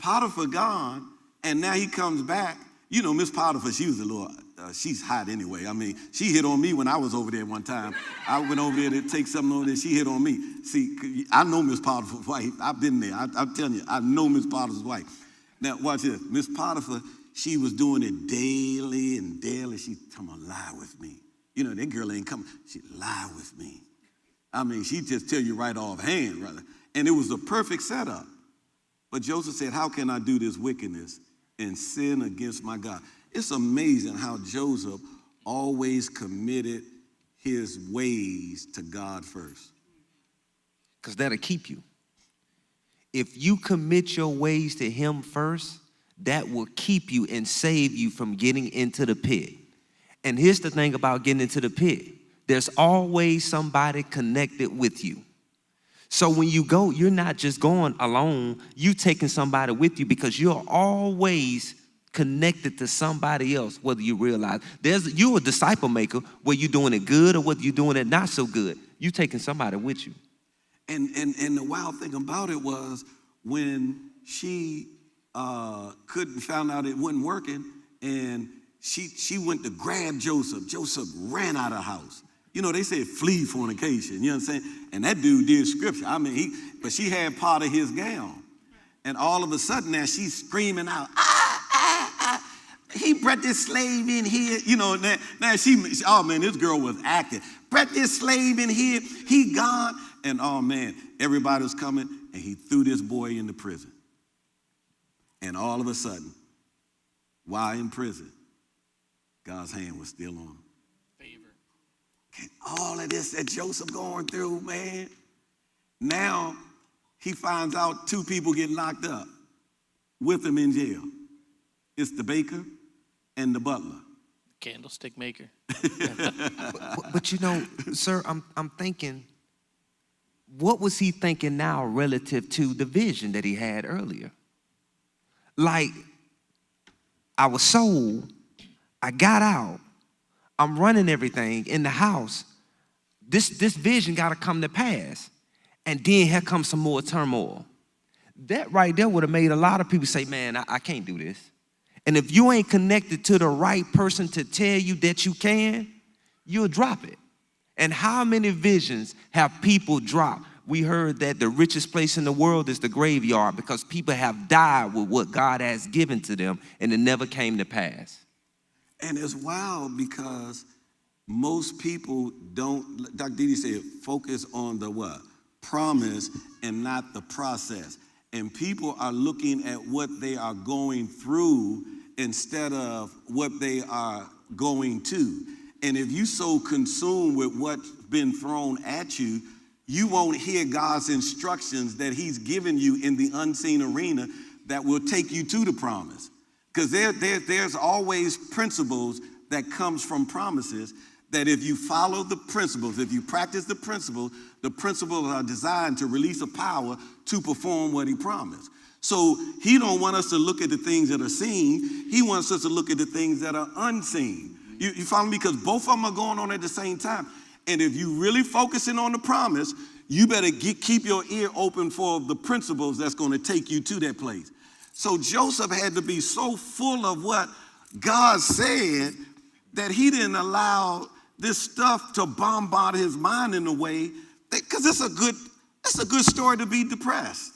Potiphar gone, and now he comes back. You know, Miss Potiphar, she was a little, she's hot anyway. I mean, she hit on me when I was over there one time. I went over there to take something over there. She hit on me. See, I know Miss Potiphar's wife. I've been there. I'm telling you, I know Miss Potiphar's wife. Now, watch this. Miss Potiphar, she was doing it daily and daily. She's talking about, lie with me. You know, that girl ain't coming. She lie with me. I mean, she just tell you right offhand, brother. And it was the perfect setup. But Joseph said, how can I do this wickedness and sin against my God? It's amazing how Joseph always committed his ways to God first. Because that'll keep you. If you commit your ways to him first, that will keep you and save you from getting into the pit. And here's the thing about getting into the pit. There's always somebody connected with you. So when you go, you're not just going alone, you taking somebody with you because you're always connected to somebody else, whether you realize. You're a disciple maker, whether you're doing it good or whether you're doing it not so good. You taking somebody with you. And the wild thing about it was when she found out it wasn't working, and she went to grab Joseph. Joseph ran out of the house. You know, they said flee fornication, you know what I'm saying? And that dude did scripture. I mean, but she had part of his gown. And all of a sudden now she's screaming out, he brought this slave in here. You know, now oh man, this girl was acting. Brought this slave in here, he gone. And oh man, everybody was coming, and he threw this boy into prison. And all of a sudden, while in prison, God's hand was still on him. All of this that Joseph going through, man. Now he finds out 2 people get locked up with him in jail. It's the baker and the butler. Candlestick maker. but you know, sir, I'm thinking, what was he thinking now relative to the vision that he had earlier? Like, I was sold, I got out, I'm running everything in the house. This vision got to come to pass. And then here comes some more turmoil. That right there would have made a lot of people say, man, I can't do this. And if you ain't connected to the right person to tell you that you can, you'll drop it. And how many visions have people dropped? We heard that the richest place in the world is the graveyard because people have died with what God has given to them and it never came to pass. And it's wild because most people don't, Dr. Didi said, focus on the what? Promise and not the process. And people are looking at what they are going through instead of what they are going to. And if you so consumed with what's been thrown at you, you won't hear God's instructions that he's given you in the unseen arena that will take you to the promise. Because there's always principles that comes from promises that if you follow the principles, if you practice the principles are designed to release a power to perform what he promised. So he don't want us to look at the things that are seen. He wants us to look at the things that are unseen. You follow me? Because both of them are going on at the same time. And if you really focusing on the promise, you better keep your ear open for the principles that's going to take you to that place. So Joseph had to be so full of what God said that he didn't allow this stuff to bombard his mind in a way, because it's a good story to be depressed.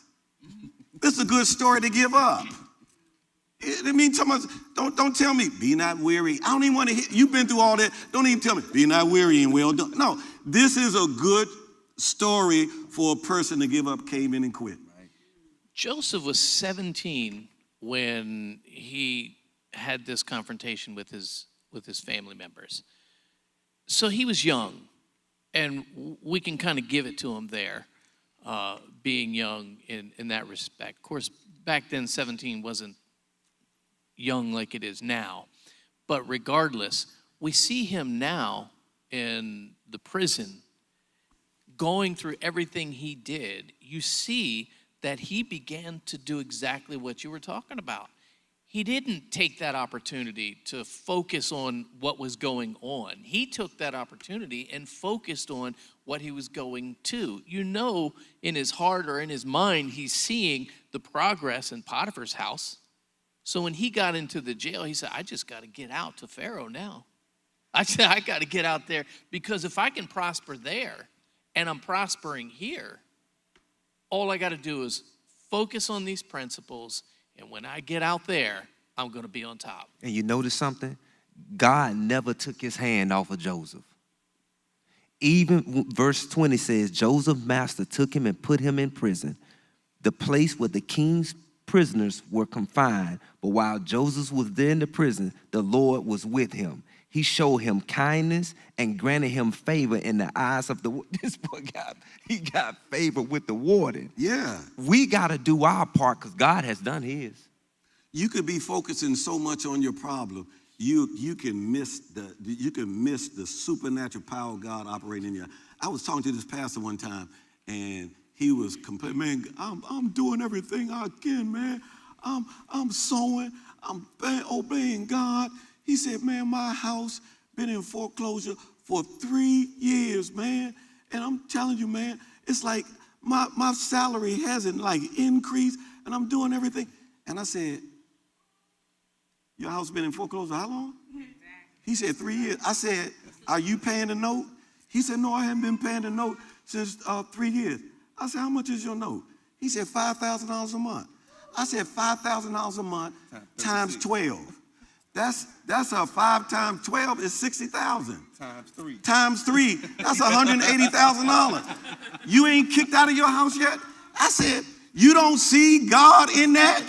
It's a good story to give up. I mean, don't tell me, be not weary. I don't even want to hear, you've been through all that. Don't even tell me, be not weary and well done. No, this is a good story for a person to give up, cave in, and quit. Joseph was 17 when he had this confrontation with his family members. So he was young, and we can kind of give it to him there, being young in that respect. Of course, back then 17 wasn't young like it is now. But regardless, we see him now in the prison going through everything he did. You see that he began to do exactly what you were talking about. He didn't take that opportunity to focus on what was going on. He took that opportunity and focused on what he was going to. You know, in his heart or in his mind, he's seeing the progress in Potiphar's house. So when he got into the jail, he said, I just got to get out to Pharaoh now. I said, I got to get out there, because if I can prosper there and I'm prospering here, all I got to do is focus on these principles. And when I get out there, I'm going to be on top. And you notice something? God never took his hand off of Joseph. Even verse 20 says, Joseph's master took him and put him in prison, the place where the king's prisoners were confined. But while Joseph was there in the prison, the Lord was with him. He showed him kindness and granted him favor in the eyes of this boy he got favor with the warden. Yeah. We got to do our part because God has done his. You could be focusing so much on your problem, you can miss the supernatural power of God operating in you. I was talking to this pastor one time, and he was complaining, man, I'm doing everything I can, man. I'm sowing, I'm obeying God. He said, man, my house been in foreclosure for 3 years, man. And I'm telling you, man, it's like my salary hasn't like increased, and I'm doing everything. And I said, your house been in foreclosure how long? He said 3 years. I said, are you paying the note? He said, no, I haven't been paying the note since 3 years. I said, how much is your note? He said, $5,000 a month. I said, $5,000 a month times 12. That's 5 times 12 is 60,000. Times three. That's $180,000. You ain't kicked out of your house yet? I said, you don't see God in that?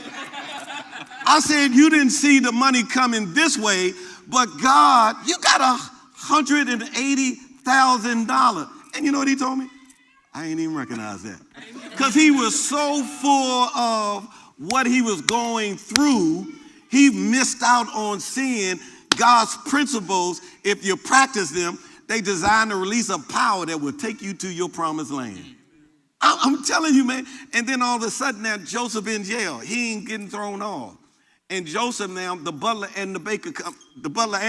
I said, you didn't see the money coming this way, but God, you got $180,000. And you know what he told me? I ain't even recognize that. Because he was so full of what he was going through, he missed out on seeing God's principles. If you practice them, they design to release a power that will take you to your promised land. I'm telling you, man. And then all of a sudden now Joseph in jail. He ain't getting thrown off. And Joseph now, the butler and the baker, the butler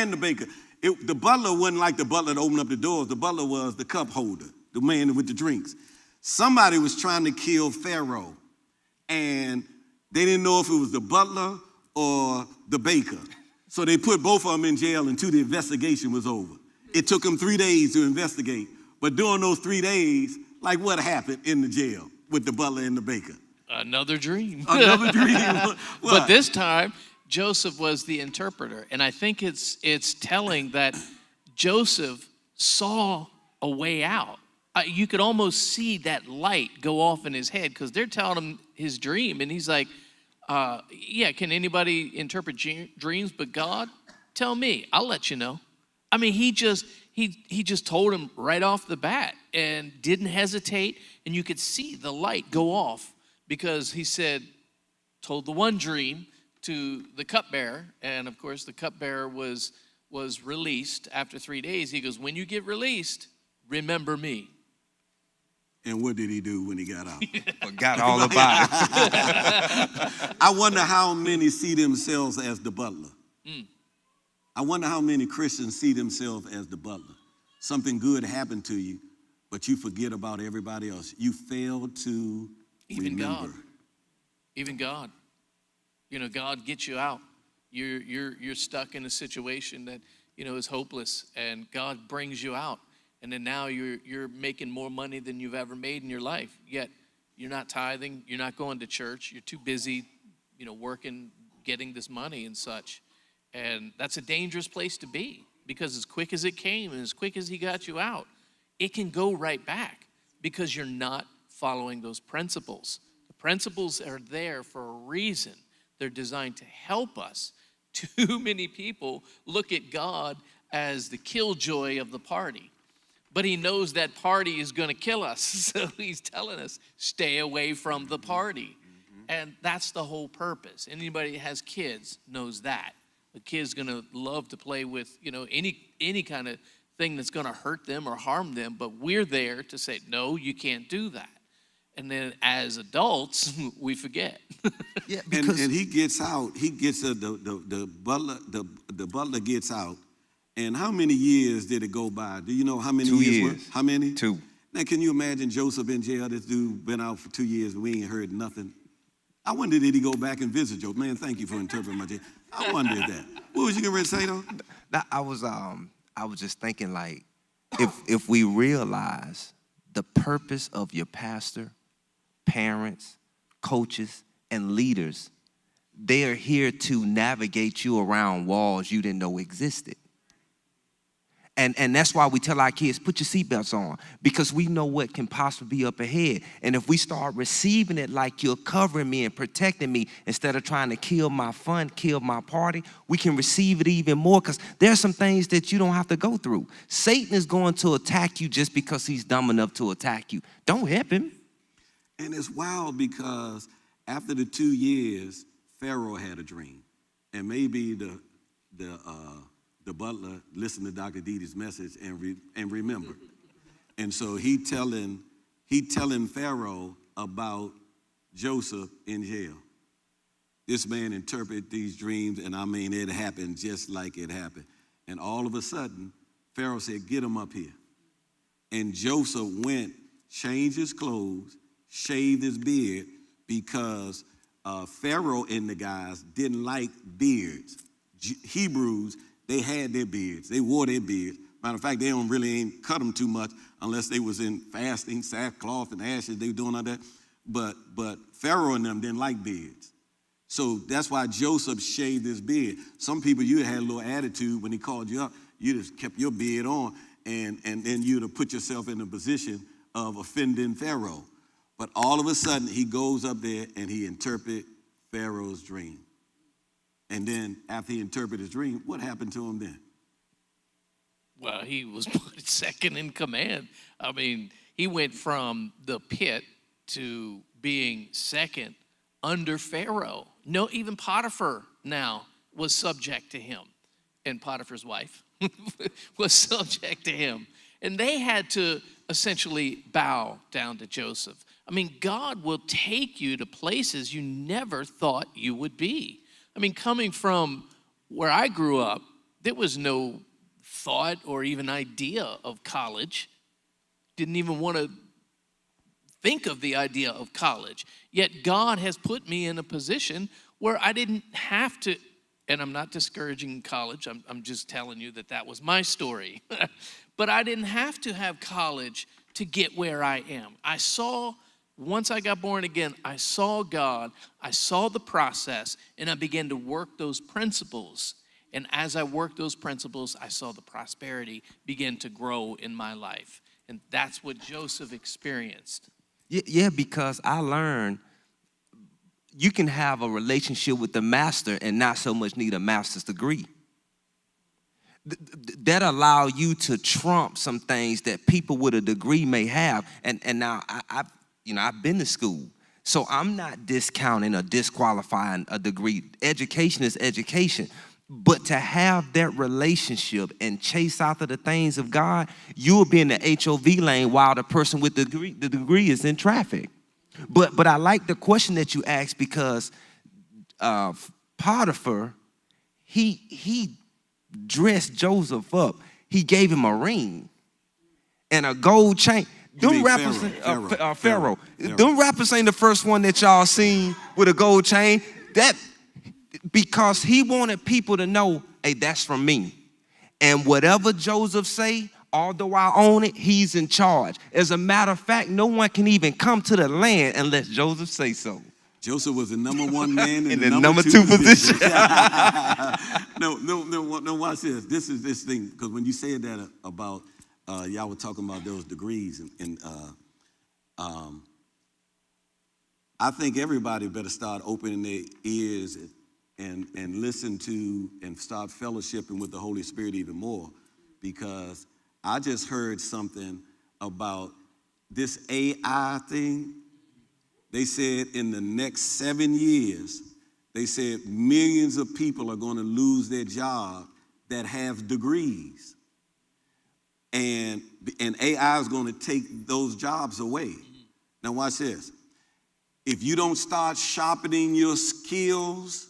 wasn't like the butler that opened up the doors. The butler was the cup holder, the man with the drinks. Somebody was trying to kill Pharaoh, and they didn't know if it was the butler or the baker. So they put both of them in jail until the investigation was over. It took them 3 days to investigate. But during those 3 days, like what happened in the jail with the butler and the baker? Another dream. Another dream. But this time, Joseph was the interpreter. And I think it's telling that Joseph saw a way out. You could almost see that light go off in his head because they're telling him his dream. And he's like, yeah, can anybody interpret dreams but God? Tell me, I'll let you know. I mean, he just told him right off the bat and didn't hesitate. And you could see the light go off because he told the one dream to the cupbearer. And of course, the cupbearer was released after 3 days. He goes, when you get released, remember me. And what did he do when he got out? Forgot all about it. I wonder how many see themselves as the butler. I wonder how many Christians see themselves as the butler. Something good happened to you, but you forget about everybody else. You fail to remember. Even God. You know, God gets you out. You're stuck in a situation that, is hopeless, and God brings you out. And then now you're making more money than you've ever made in your life. Yet you're not tithing, you're not going to church, you're too busy, working, getting this money and such. And that's a dangerous place to be because as quick as it came and as quick as he got you out, it can go right back because you're not following those principles. The principles are there for a reason. They're designed to help us. Too many people look at God as the killjoy of the party. But he knows that party is going to kill us. So he's telling us, stay away from the party. And that's the whole purpose. Anybody that has kids knows that. A kid's going to love to play with, any kind of thing that's going to hurt them or harm them. But we're there to say, no, you can't do that. And then as adults, we forget. Yeah, and he gets out. He gets the butler gets out. And how many years did it go by? Do you know how many 2 years? years. How many? 2. Now, can you imagine Joseph in jail? This dude been out for 2 years and we ain't heard nothing. I wonder, did he go back and visit Joseph? Man, thank you for interpreting my jail. I wondered that. What was you getting ready to say, though? I was just thinking, like, if we realize the purpose of your pastor, parents, coaches, and leaders, they are here to navigate you around walls you didn't know existed. And that's why we tell our kids, put your seatbelts on, because we know what can possibly be up ahead. And if we start receiving it like you're covering me and protecting me instead of trying to kill my fun, kill my party, we can receive it even more, because there's some things that you don't have to go through. Satan is going to attack you just because he's dumb enough to attack you. Don't help him. And it's wild because after the 2 years, Pharaoh had a dream. And maybe the butler listened to Dr. Didi's message and remembered. And so he telling Pharaoh about Joseph in jail. This man interpreted these dreams, and I mean, it happened just like it happened. And all of a sudden, Pharaoh said, get him up here. And Joseph went, changed his clothes, shaved his beard, because Pharaoh and the guys didn't like beards. Hebrews, they had their beards. They wore their beards. Matter of fact, they ain't cut them too much unless they was in fasting, sackcloth and ashes. They were doing all that. But Pharaoh and them didn't like beards. So that's why Joseph shaved his beard. Some people, you had a little attitude when he called you up. You just kept your beard on, and then you'd have put yourself in a position of offending Pharaoh. But all of a sudden, he goes up there and he interprets Pharaoh's dream. And then after he interpreted his dream, what happened to him then? Well, he was put second in command. I mean, he went from the pit to being second under Pharaoh. No, even Potiphar now was subject to him. And Potiphar's wife was subject to him. And they had to essentially bow down to Joseph. I mean, God will take you to places you never thought you would be. I mean, coming from where I grew up, there was no thought or even idea of college. Didn't even want to think of the idea of college. Yet God has put me in a position where I didn't have to, and I'm not discouraging college. I'm just telling you that was my story. But I didn't have to have college to get where I am. Once I got born again, I saw God, I saw the process, and I began to work those principles. And as I worked those principles, I saw the prosperity begin to grow in my life. And that's what Joseph experienced. Yeah, because I learned you can have a relationship with the master and not so much need a master's degree. That allow you to trump some things that people with a degree may have. And now I've been to school, so I'm not discounting or disqualifying a degree. Education is education. But to have that relationship and chase after the things of God, you will be in the HOV lane while the person with the degree is in traffic. But I like the question that you asked, because Potiphar, he dressed Joseph up. He gave him a ring and a gold chain. Them rappers, Pharaoh. Them rappers ain't the first one that y'all seen with a gold chain. That because he wanted people to know, hey, that's from me. And whatever Joseph say, although I own it, he's in charge. As a matter of fact, no one can even come to the land unless Joseph say so. Joseph was the number one man in the number two position. No, watch this. This is this thing, because when you said that about, y'all were talking about those degrees, and I think everybody better start opening their ears and listen to and start fellowshipping with the Holy Spirit even more, because I just heard something about this AI thing. They said in the next 7 years, they said millions of people are going to lose their job that have degrees. And AI is going to take those jobs away. Now watch this. If you don't start sharpening your skills,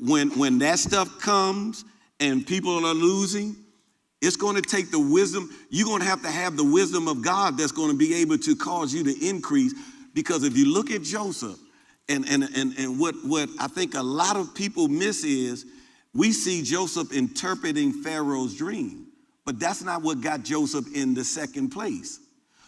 when that stuff comes and people are losing, It's going to take the wisdom. You're going to have the wisdom of God that's going to be able to cause you to increase. Because if you look at Joseph, and what I think a lot of people miss is we see Joseph interpreting Pharaoh's dream. But that's not what got Joseph in the second place.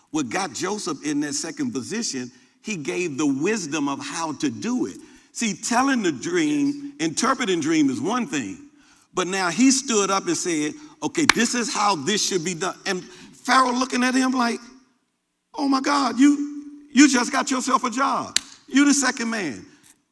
What got Joseph in that second position, he gave the wisdom of how to do it. See, telling the dream, interpreting dream is one thing. But now he stood up and said, okay, this is how this should be done. And Pharaoh looking at him like, oh my God, you just got yourself a job. You the second man.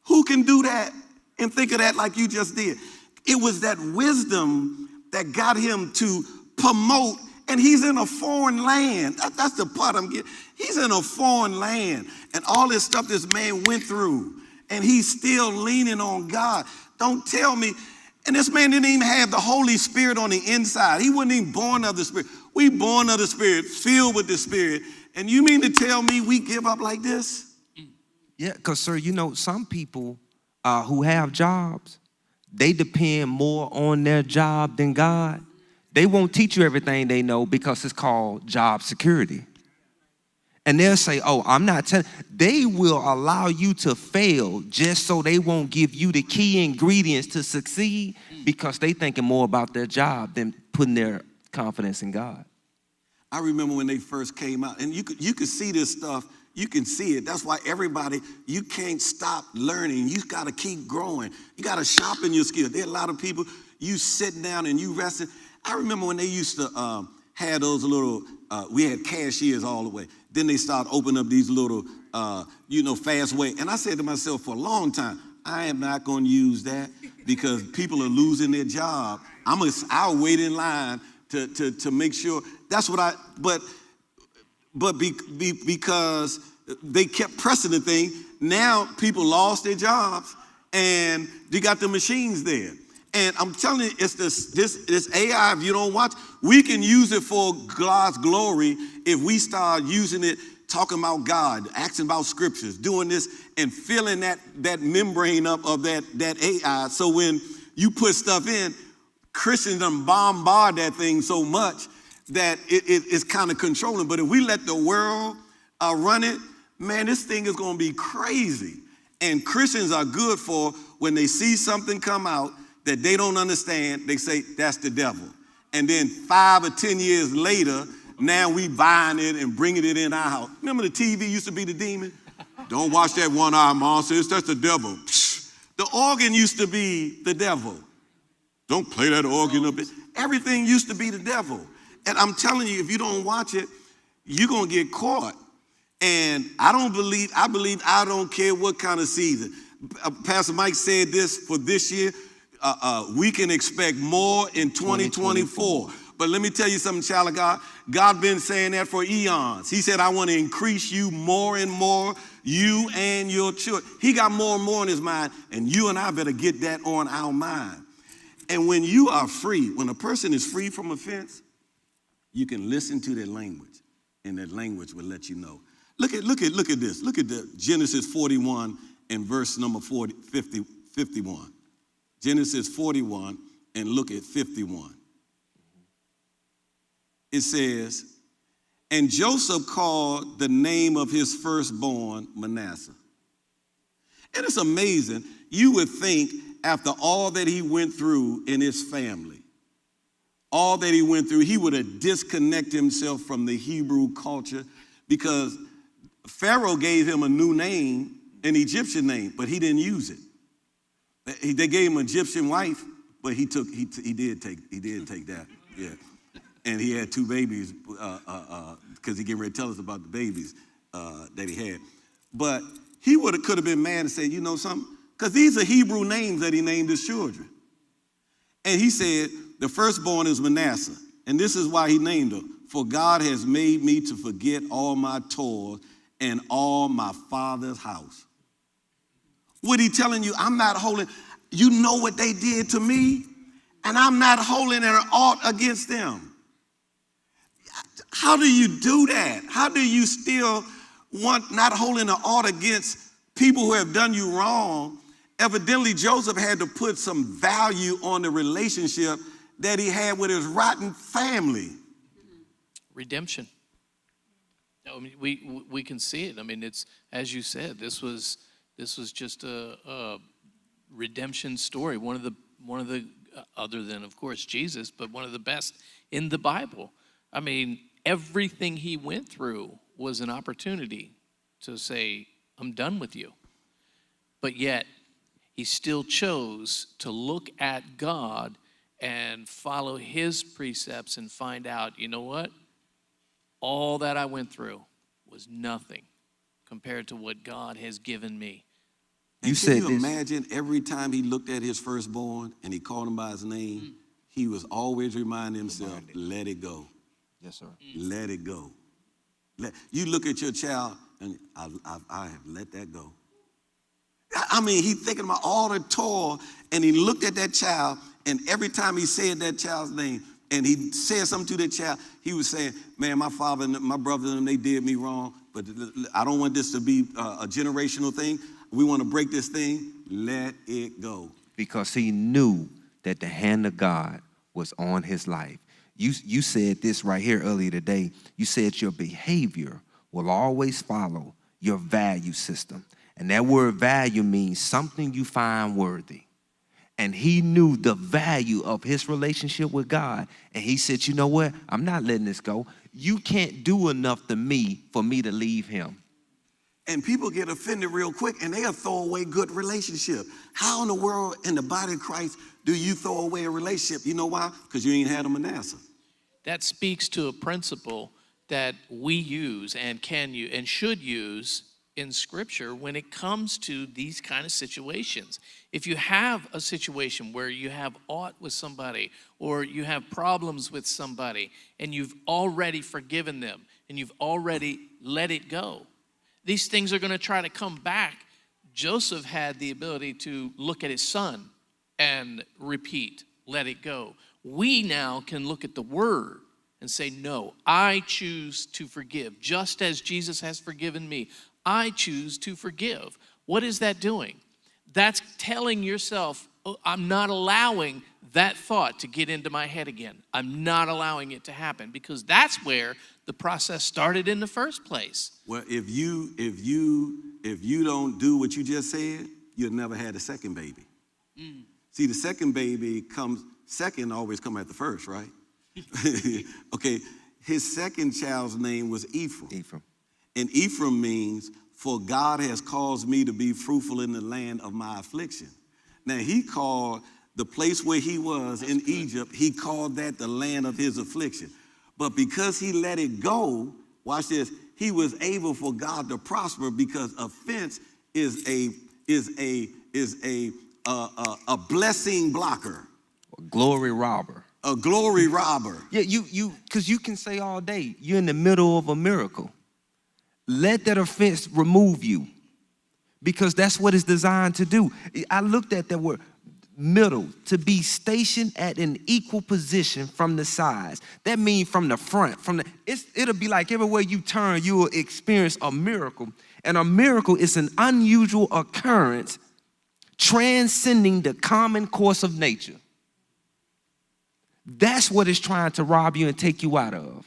Who can do that and think of that like you just did? It was that wisdom that got him to promote, and he's in a foreign land. That's the part I'm getting. He's in a foreign land, and all this stuff this man went through, and he's still leaning on God. Don't tell me. And this man didn't even have the Holy Spirit on the inside. He wasn't even born of the Spirit. We born of the Spirit, filled with the Spirit. And you mean to tell me we give up like this? Yeah, because, sir, you know, some people who have jobs, they depend more on their job than God. They won't teach you everything they know because it's called job security. And they'll say, oh, I'm not telling. They will allow you to fail just so they won't give you the key ingredients to succeed because they thinking more about their job than putting their confidence in God. I remember when they first came out, and you could see this stuff. You can see it. That's why everybody, you can't stop learning. You got to keep growing. You got to sharpen your skills. There are a lot of people, you sitting down and you resting. I remember when they used to have those little, we had cashiers all the way. Then they started opening up these little, fast way. And I said to myself for a long time, I am not going to use that because people are losing their job. I'll wait in line to make sure. That's what because they kept pressing the thing, now people lost their jobs and they got the machines there. And I'm telling you, it's this AI, if you don't watch, we can use it for God's glory if we start using it, talking about God, asking about scriptures, doing this and filling that membrane up of that AI. So when you put stuff in, Christians done bombard that thing so much that it's kind of controlling. But if we let the world run it, man, this thing is going to be crazy. And Christians are good for when they see something come out that they don't understand, they say, that's the devil. And then 5 or 10 years later, now we buying it and bringing it in our house. Remember the TV used to be the demon? Don't watch that one-eyed monster, that's the devil. The organ used to be the devil. Don't play that organ up. Everything used to be the devil. And I'm telling you, if you don't watch it, you're going to get caught. And I believe I don't care what kind of season. Pastor Mike said this for this year. We can expect more in 2024. But let me tell you something, child of God. God been saying that for eons. He said, I want to increase you more and more, you and your children. He got more and more in his mind, and you and I better get that on our mind. And when you are free, when a person is free from offense, you can listen to their language, and that language will let you know. Look at this. Look at the Genesis 41 and verse number 51. Genesis 41 and look at 51. It says, and Joseph called the name of his firstborn Manasseh. And it's amazing. You would think after all that he went through in his family, all that he went through, he would have disconnected himself from the Hebrew culture because Pharaoh gave him a new name, an Egyptian name, but he didn't use it. They gave him an Egyptian wife, but he did take that, yeah. And he had 2 babies because he getting ready to tell us about the babies that he had. But he could have been mad and said, you know something? Because these are Hebrew names that he named his children. And he said, the firstborn is Manasseh. And this is why he named him. For God has made me to forget all my toils and all my father's house. What he telling you? I'm not holding, you know what they did to me, and I'm not holding an ought against them. How do you do that? How do you still not holding an ought against people who have done you wrong? Evidently, Joseph had to put some value on the relationship that he had with his rotten family. Redemption. I mean, we can see it. I mean, it's, as you said, this was just a redemption story. One of the other than, of course, Jesus, but one of the best in the Bible. I mean, everything he went through was an opportunity to say, I'm done with you. But yet, he still chose to look at God and follow his precepts and find out, you know what? All that I went through was nothing compared to what God has given me. And can you imagine every time he looked at his firstborn and he called him by his name, he was always reminding himself, let it go. Yes, sir. Let it go. You look at your child and I have let that go. I mean, he's thinking about all the toil, and he looked at that child, and every time he said that child's name and he said something to that child, he was saying, man, my father and my brother and them, they did me wrong, but I don't want this to be a generational thing. We want to break this thing. Let it go. Because he knew that the hand of God was on his life. You said this right here earlier today. You said your behavior will always follow your value system. And that word value means something you find worthy. And he knew the value of his relationship with God. And he said, you know what? I'm not letting this go. You can't do enough to me for me to leave him. And people get offended real quick, and they'll throw away good relationship. How in the world, in the body of Christ, do you throw away a relationship? You know why? Because you ain't had a Manasseh. That speaks to a principle that we use and can use and should use in Scripture when it comes to these kind of situations. If you have a situation where you have aught with somebody or you have problems with somebody and you've already forgiven them and you've already let it go, these things are going to try to come back. Joseph had the ability to look at his son and repeat, let it go. We now can look at the word and say, no, I choose to forgive. Just as Jesus has forgiven me, I choose to forgive. What is that doing? That's telling yourself, oh, I'm not allowing that thought to get into my head again. I'm not allowing it to happen, because that's where the process started in the first place. Well, if you don't do what you just said, you'll never had a second baby. See, the second baby always come at the first, right? Okay, his second child's name was Ephraim. And Ephraim means, for God has caused me to be fruitful in the land of my affliction. Now, he called the place where he was in Egypt, he called that the land of his affliction. But because he let it go, watch this, he was able for God to prosper, because offense is a blessing blocker. A glory robber. A glory robber. Yeah, because you can say all day, you're in the middle of a miracle. Let that offense remove you, because that's what it's designed to do. I looked at that word, middle, to be stationed at an equal position from the sides. That means from the front, it'll be like everywhere you turn, you will experience a miracle. And a miracle is an unusual occurrence transcending the common course of nature. That's what it's trying to rob you and take you out of.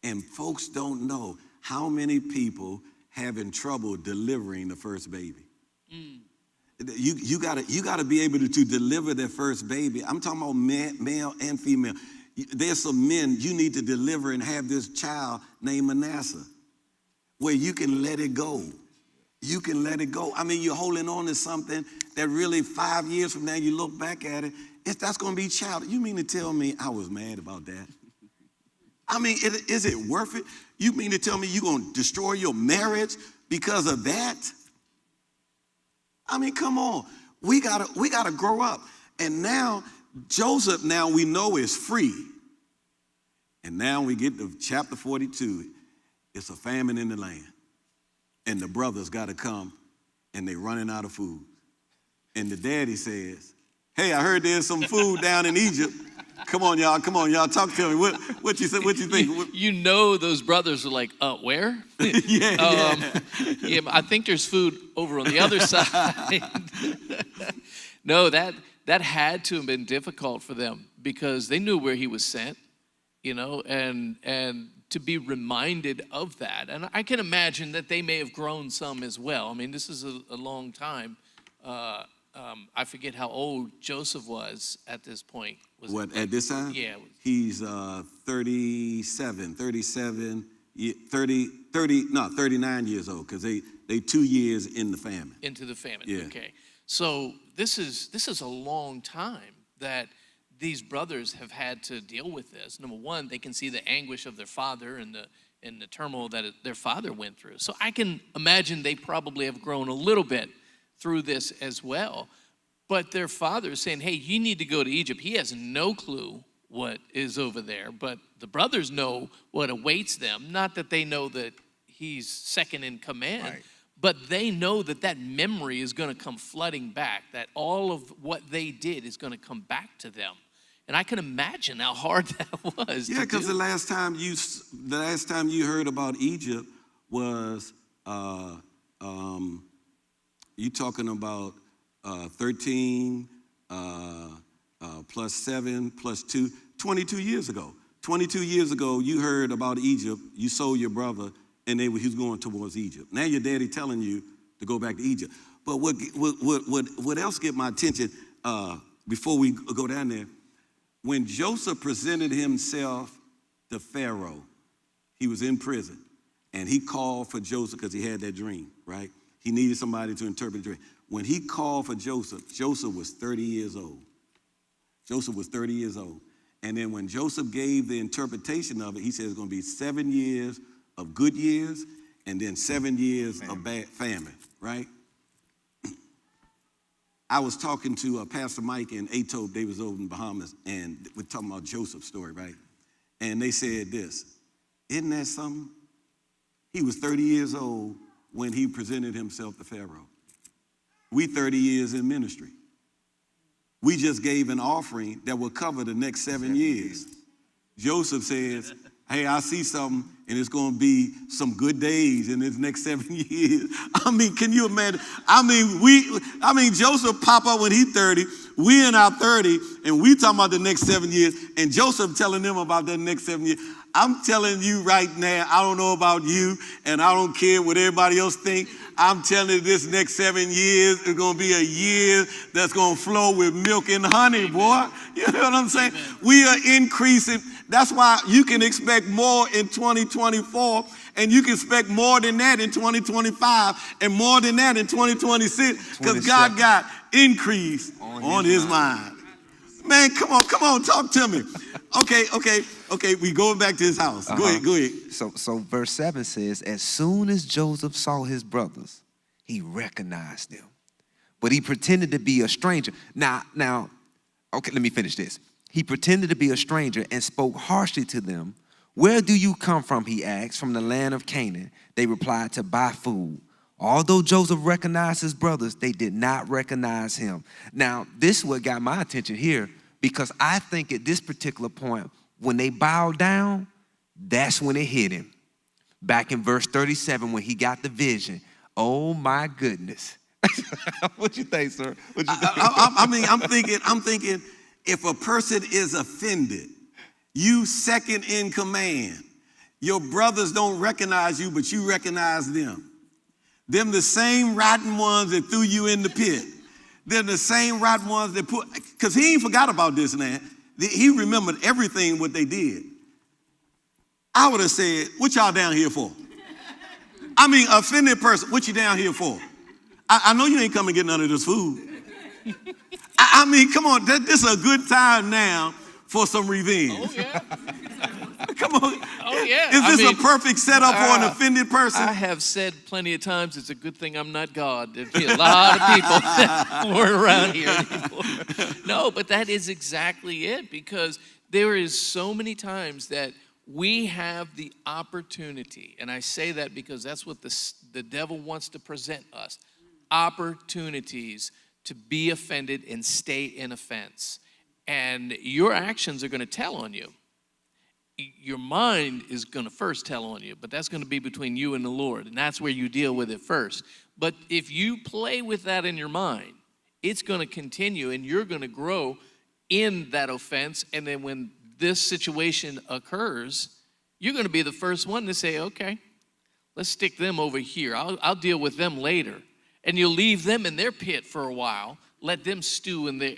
And folks don't know how many people having trouble delivering the first baby. You gotta be able to deliver their first baby. I'm talking about male and female. There's some men you need to deliver and have this child named Manasseh, where you can let it go. You can let it go. I mean, you're holding on to something that really 5 years from now you look back at it, that's going to be child. You mean to tell me I was mad about that? I mean, is it worth it? You mean to tell me you're going to destroy your marriage because of that? I mean, come on. We gotta grow up. And now Joseph, now we know, is free. And now we get to chapter 42. It's a famine in the land. And the brothers got to come, and they running out of food. And the daddy says, hey, I heard there's some food down in Egypt. Come on, y'all, talk to me. What you think? You know those brothers are like, where? Yeah. Yeah, I think there's food over on the other side. No, that had to have been difficult for them, because they knew where he was sent, and to be reminded of that. And I can imagine that they may have grown some as well. I mean, this is a long time. I forget how old Joseph was at this point. At this time? Yeah. He's 39 years old, because they 2 years in the famine. Into the famine, yeah. Okay. So this is a long time that these brothers have had to deal with this. Number one, they can see the anguish of their father and the turmoil that their father went through. So I can imagine they probably have grown a little bit through this as well. But their father is saying, hey, you need to go to Egypt. He has no clue what is over there, but the brothers know what awaits them. Not that they know that he's second in command, right, but they know that memory is going to come flooding back, that all of what they did is going to come back to them. And I can imagine how hard that was. Yeah, because the last time you heard about Egypt was you talking about 13 plus 7 plus 2, 22 years ago. 22 years ago, you heard about Egypt. You sold your brother, and he was going towards Egypt. Now your daddy telling you to go back to Egypt. But what else get my attention before we go down there? When Joseph presented himself to Pharaoh, he was in prison, and he called for Joseph because he had that dream, right? He needed somebody to interpret the dream. When he called for Joseph, Joseph was 30 years old. Joseph was 30 years old. And then when Joseph gave the interpretation of it, he said it's going to be 7 years of good years and then 7 years of bad famine, right? I was talking to Pastor Mike and Atobe. They was over in Bahamas, and we're talking about Joseph's story, right? And they said this, isn't that something? He was 30 years old when he presented himself to Pharaoh. We 30 years in ministry. We just gave an offering that will cover the next 7 years. Joseph says, hey, I see something, and it's going to be some good days in this next 7 years. I mean, can you imagine? I mean, Joseph pop up when he's 30. We in our 30, and we talking about the next 7 years, and Joseph telling them about the next 7 years. I'm telling you right now, I don't know about you, and I don't care what everybody else think. I'm telling you, this next 7 years is going to be a year that's going to flow with milk and honey, boy. You know what I'm saying? Amen. We are increasing. That's why you can expect more in 2024, and you can expect more than that in 2025, and more than that in 2026, because God got increase on his mind. Man, come on, talk to me. Okay, we going back to his house. Go ahead. So verse 7 says, as soon as Joseph saw his brothers, he recognized them. But he pretended to be a stranger. Now, okay, let me finish this. He pretended to be a stranger and spoke harshly to them. Where do you come from, he asked. From the land of Canaan. They replied, to buy food. Although Joseph recognized his brothers, they did not recognize him. Now, this is what got my attention here, because I think at this particular point, when they bowed down, that's when it hit him. Back in verse 37, when he got the vision. Oh my goodness. What you think, sir? What you think? I'm thinking, if a person is offended, you second in command. Your brothers don't recognize you, but you recognize them. Them the same rotten ones that threw you in the pit. Them the same rotten ones that put, because he ain't forgot about this, man. He remembered everything what they did. I would have said, what y'all down here for? I mean, offended person, what you down here for? I know you ain't coming to get none of this food. I mean, come on, this is a good time now for some revenge. Oh, yeah. Come on. Oh, yeah. Is this a perfect setup for an offended person? I have said plenty of times, it's a good thing I'm not God. There'd be a lot of people that weren't around here anymore. No, but that is exactly it, because there is so many times that we have the opportunity, and I say that because that's what the devil wants to present us, opportunities to be offended and stay in offense. And your actions are going to tell on you. Your mind is going to first tell on you, but that's going to be between you and the Lord, and that's where you deal with it first. But if you play with that in your mind, it's going to continue, and you're going to grow in that offense. And then when this situation occurs, you're going to be the first one to say, okay, let's stick them over here. I'll deal with them later. And you'll leave them in their pit for a while, let them stew in there.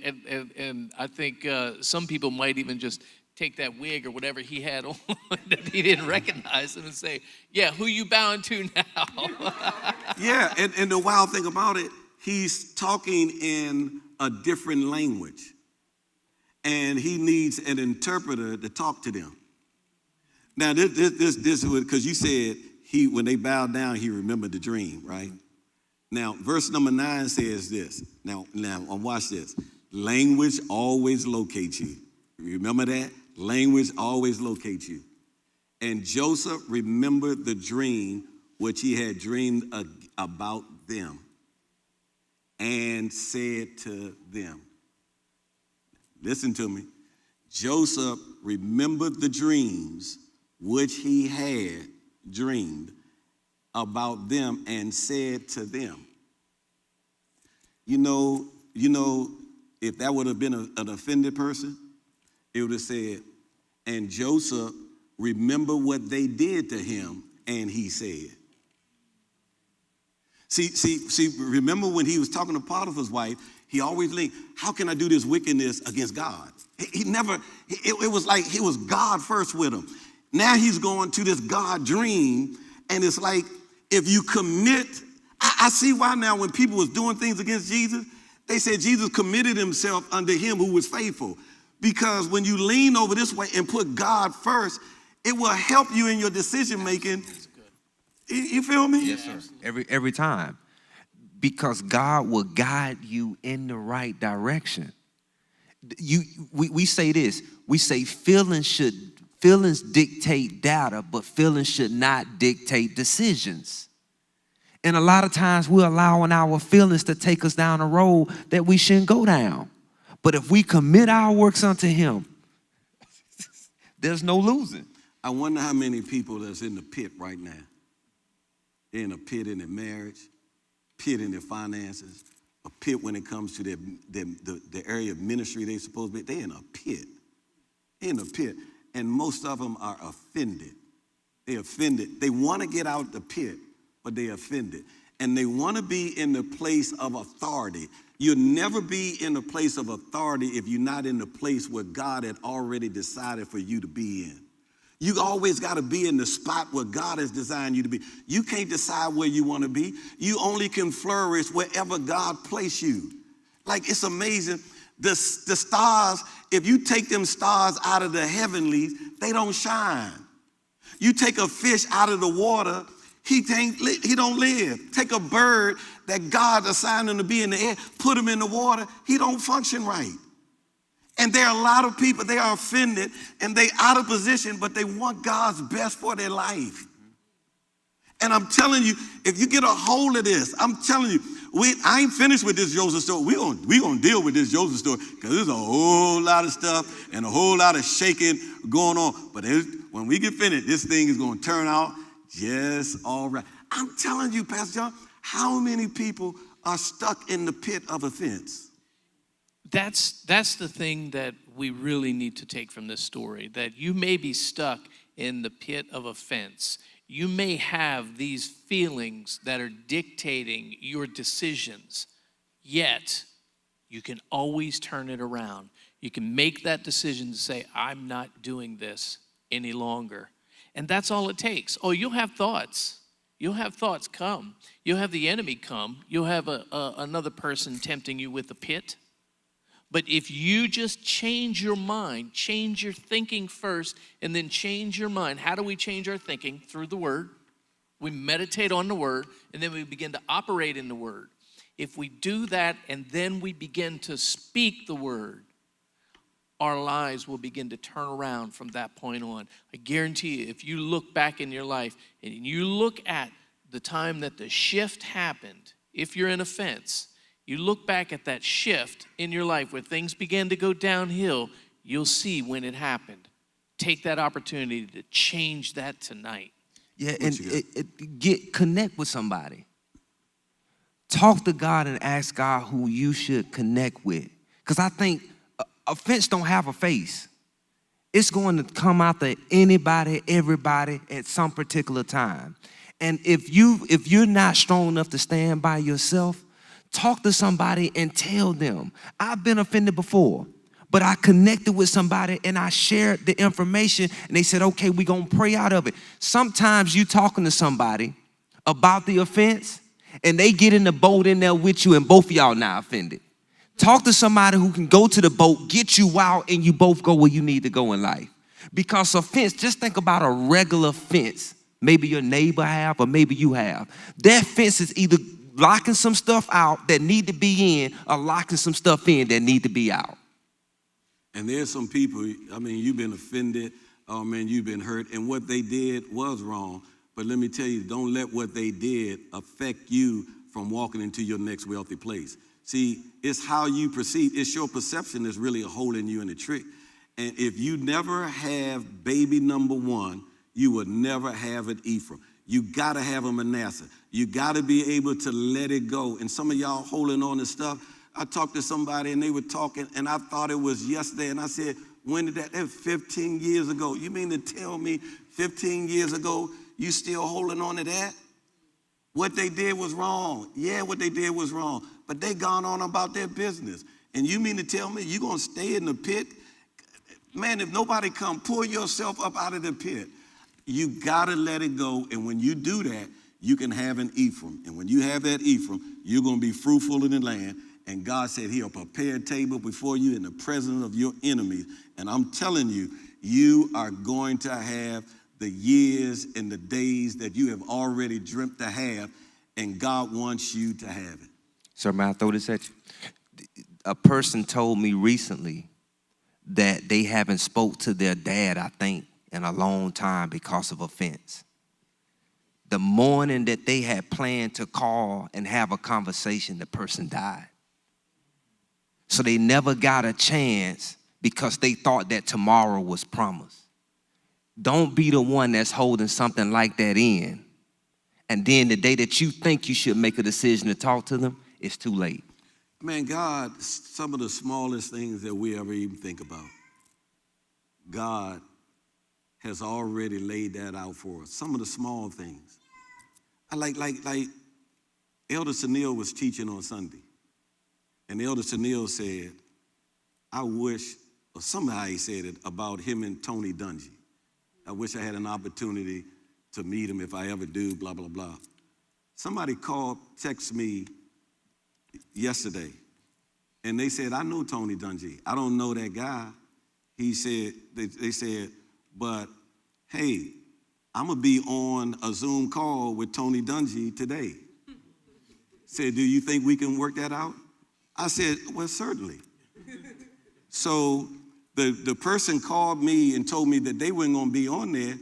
And I think some people might even just take that wig or whatever he had on that he didn't recognize him and say, yeah, who you bowing to now? Yeah, and the wild thing about it, he's talking in a different language. And he needs an interpreter to talk to them. Now, this is because you said when they bowed down, he remembered the dream, right? Now, verse number 9 says this. Now, watch this. Language always locates you. Remember that? Language always locates you. And Joseph remembered the dream which he had dreamed about them and said to them. Listen to me. Joseph remembered the dreams which he had dreamed about them and said to them. You know, if that would have been an offended person, it would have said, and Joseph remembered what they did to him, and he said. See, remember when he was talking to Potiphar's wife, he always linked, how can I do this wickedness against God? It was like he was God first with him. Now he's going to this God dream, and it's like, if you commit, I see why now when people was doing things against Jesus, they said Jesus committed himself unto him who was faithful. Because when you lean over this way and put God first, it will help you in your decision making. You feel me? Yes, sir. Every time. Because God will guide you in the right direction. We say this. We say feelings dictate data, but feelings should not dictate decisions. And a lot of times we're allowing our feelings to take us down a road that we shouldn't go down. But if we commit our works unto him, there's no losing. I wonder how many people that's in the pit right now. They're in a pit in their marriage, pit in their finances, a pit when it comes to the area of ministry they're supposed to be. They're in a pit. They're in a pit. And most of them are offended. They're offended. They want to get out the pit, but they're offended. And they want to be in the place of authority. You'll never be in a place of authority if you're not in the place where God had already decided for you to be in. You always got to be in the spot where God has designed you to be. You can't decide where you want to be. You only can flourish wherever God placed you. Like, it's amazing. The stars, if you take them stars out of the heavenlies, they don't shine. You take a fish out of the water, he don't live. Take a bird that God assigned him to be in the air, put him in the water, he don't function right. And there are a lot of people, they are offended and they out of position, but they want God's best for their life. And I'm telling you, if you get a hold of this, I'm telling you, I ain't finished with this Joseph story. We're gonna deal with this Joseph story because there's a whole lot of stuff and a whole lot of shaking going on. But when we get finished, this thing is gonna turn out just all right. I'm telling you, Pastor John, how many people are stuck in the pit of offense? That's the thing that we really need to take from this story, that you may be stuck in the pit of offense. You may have these feelings that are dictating your decisions, yet you can always turn it around. You can make that decision to say, I'm not doing this any longer. And that's all it takes. Oh, you'll have thoughts. You'll have thoughts come. You'll have the enemy come. You'll have another person tempting you with a pit. But if you just change your mind, change your thinking first, and then change your mind. How do we change our thinking? Through the Word. We meditate on the Word, and then we begin to operate in the Word. If we do that, and then we begin to speak the Word, our lives will begin to turn around from that point on. I guarantee you, if you look back in your life, and you look at the time that the shift happened, if you're in offense, you look back at that shift in your life where things began to go downhill, you'll see when it happened. Take that opportunity to change that tonight. Yeah, and connect with somebody. Talk to God and ask God who you should connect with. Because I think Offense don't have a face. It's going to come after anybody, everybody at some particular time. And if you're not strong enough to stand by yourself, talk to somebody and tell them, I've been offended before, but I connected with somebody and I shared the information and they said, okay, we're going to pray out of it. Sometimes you talking to somebody about the offense and they get in the boat in there with you and both of y'all not offended. Talk to somebody who can go to the boat, get you out, and you both go where you need to go in life. Because offense, just think about a regular fence. Maybe your neighbor have or maybe you have. That fence is either locking some stuff out that need to be in or locking some stuff in that need to be out. And there's some people, I mean, you've been offended, oh man, you've been hurt, and what they did was wrong. But let me tell you, don't let what they did affect you from walking into your next wealthy place. See, it's how you perceive. It's your perception that's really holding you in the trick. And if you never have baby number one, you will never have an Ephraim. You got to have a Manasseh. You got to be able to let it go. And some of y'all holding on to stuff. I talked to somebody and they were talking and I thought it was yesterday. And I said, when did that? That was 15 years ago. You mean to tell me 15 years ago you still holding on to that? What they did was wrong. Yeah, what they did was wrong. But they gone on about their business. And you mean to tell me you're going to stay in the pit? Man, if nobody come, pull yourself up out of the pit. You got to let it go. And when you do that, you can have an Ephraim. And when you have that Ephraim, you're going to be fruitful in the land. And God said he'll prepare a table before you in the presence of your enemies. And I'm telling you, you are going to have the years and the days that you have already dreamt to have, and God wants you to have it. Sir, may I throw this at you? A person told me recently that they haven't spoke to their dad, I think, in a long time because of offense. The morning that they had planned to call and have a conversation, the person died. So they never got a chance because they thought that tomorrow was promised. Don't be the one that's holding something like that in. And then the day that you think you should make a decision to talk to them, it's too late. Man, God, some of the smallest things that we ever even think about, God has already laid that out for us. Some of the small things. I like Elder Sunil was teaching on Sunday. And Elder Sunil said, I wish, or somehow he said it about him and Tony Dungy. I wish I had an opportunity to meet him if I ever do, blah, blah, blah. Somebody texted me yesterday, and they said, I know Tony Dungy. I don't know that guy. He said, they said, but hey, I'm going to be on a Zoom call with Tony Dungy today. Said, do you think we can work that out? I said, well, certainly. So the person called me and told me that they weren't going to be on there,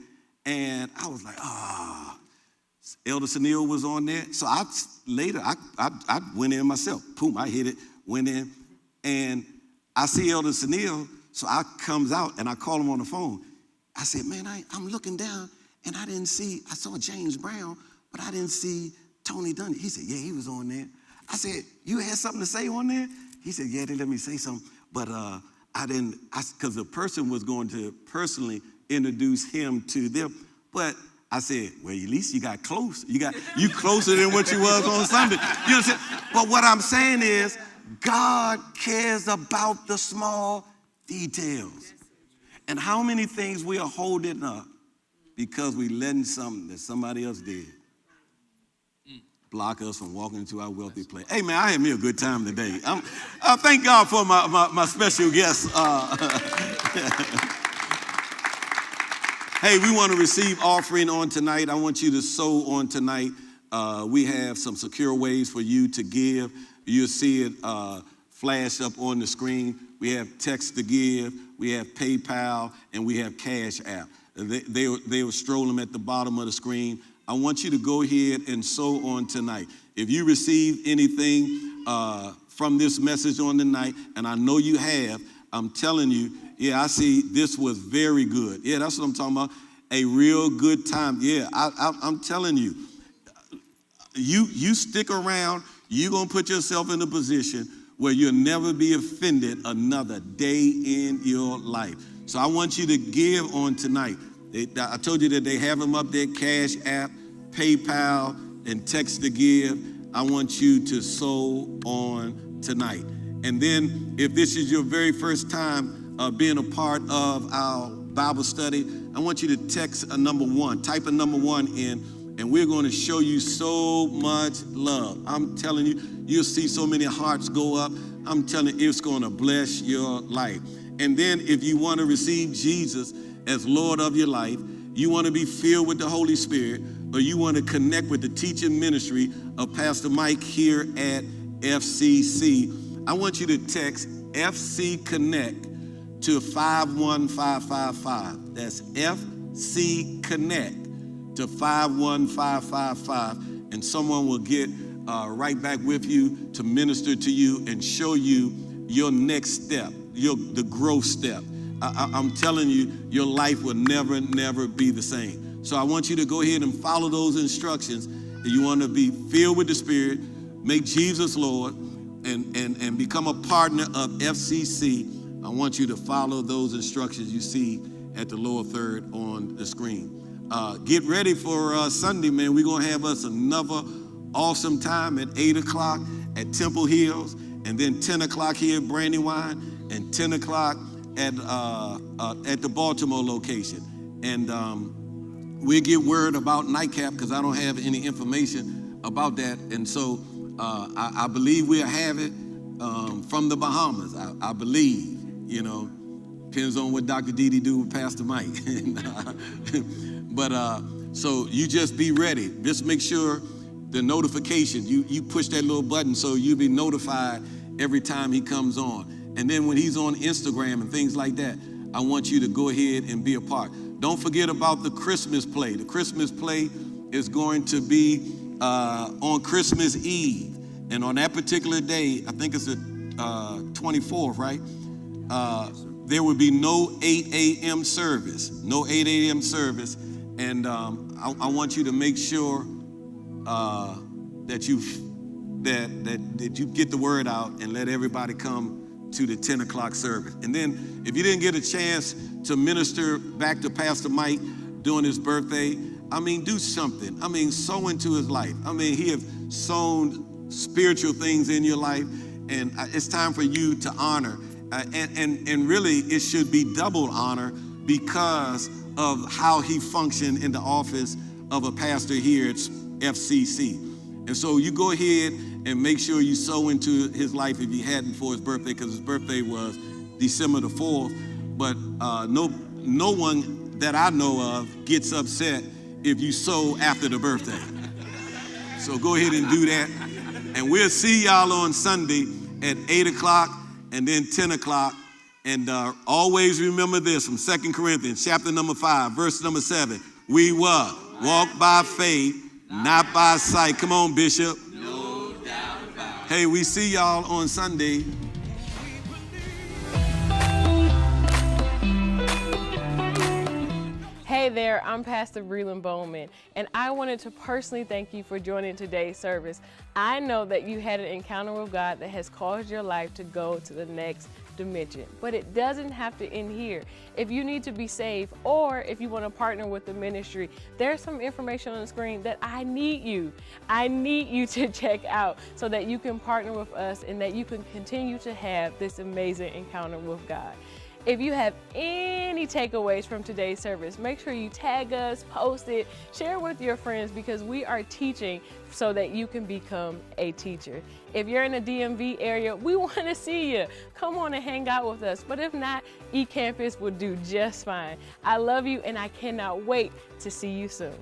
and I was like, Elder Sunil was on there. So I went in myself. Boom, I hit it, went in, and I see Elder Sunil, so I comes out, and I call him on the phone. I said, man, I'm looking down, and I saw James Brown, but I didn't see Tony Dungy. He said, yeah, he was on there. I said, you had something to say on there? He said, yeah, they let me say something, but I didn't, because the person was going to personally introduce him to them. But I said, well, at least you got close. You closer than what you was on Sunday. You know what I'm saying? But what I'm saying is, God cares about the small details. And how many things we are holding up because we letting something that somebody else did block us from walking into our wealthy place. Hey, man, I had me a good time today. I thank God for my special guest. Hey, we want to receive offering on tonight. I want you to sow on tonight. We have some secure ways for you to give. You'll see it flash up on the screen. We have text to give. We have PayPal, and we have Cash App. They will stroll them at the bottom of the screen. I want you to go ahead and sow on tonight. If you receive anything from this message on tonight, and I know you have, I'm telling you, yeah, I see this was very good. Yeah, that's what I'm talking about. A real good time. Yeah, I'm telling you, you stick around, you're going to put yourself in a position where you'll never be offended another day in your life. So I want you to give on tonight. I told you that they have them up there, Cash App, PayPal, and text to give. I want you to sow on tonight. And then if this is your very first time being a part of our Bible study, I want you to text a number 1, type a number 1 in, and we're going to show you so much love. I'm telling you, you'll see so many hearts go up. I'm telling you, it's going to bless your life. And then if you want to receive Jesus as Lord of your life, you want to be filled with the Holy Spirit, or you want to connect with the teaching ministry of Pastor Mike here at FCC, I want you to text FC Connect to 51555. That's FC Connect to 51555, and someone will get right back with you to minister to you and show you your next step, the growth step. I'm telling you, your life will never be the same. So I want you to go ahead and follow those instructions. You want to be filled with the Spirit, make Jesus Lord, and become a partner of FCC. I want you to follow those instructions you see at the lower third on the screen. Get ready for Sunday, man. We're going to have us another awesome time at 8 o'clock at Temple Hills, and then 10 o'clock here at Brandywine, and 10 o'clock at the Baltimore location. And we'll get word about Nightcap because I don't have any information about that. And so I believe we'll have it from the Bahamas. I believe, depends on what Dr. Didi do with Pastor Mike. But so you just be ready. Just make sure the notification, you push that little button so you'll be notified every time he comes on. And then when he's on Instagram and things like that, I want you to go ahead and be a part. Don't forget about the Christmas play. The Christmas play is going to be on Christmas Eve. And on that particular day, I think it's the 24th, right? There will be no 8 a.m. service. No 8 a.m. service. And I want you to make sure that you get the word out and let everybody come to the 10 o'clock service. And then if you didn't get a chance to minister back to Pastor Mike during his birthday, do something. Sow into his life. He have sown spiritual things in your life, and it's time for you to honor. And really, it should be double honor because of how he functioned in the office of a pastor here at FCC. And so you go ahead and make sure you sow into his life if you hadn't for his birthday, because his birthday was December the 4th. But no one that I know of gets upset if you sow after the birthday. So go ahead and do that. And we'll see y'all on Sunday at 8 o'clock and then 10 o'clock. And always remember this from 2 Corinthians chapter number 5, verse number 7. We what? Walk by faith, not by sight. Come on, Bishop. No doubt about it. Hey, we see y'all on Sunday. Hey there, I'm Pastor Breland Bowman, and I wanted to personally thank you for joining today's service. I know that you had an encounter with God that has caused your life to go to the next dimension, but it doesn't have to end here. If you need to be saved, or if you want to partner with the ministry, there's some information on the screen that I need you to check out so that you can partner with us and that you can continue to have this amazing encounter with God. If you have any takeaways from today's service, make sure you tag us, post it, share it with your friends, because we are teaching so that you can become a teacher. If you're in the DMV area, we want to see you. Come on and hang out with us. But if not, eCampus will do just fine. I love you, and I cannot wait to see you soon.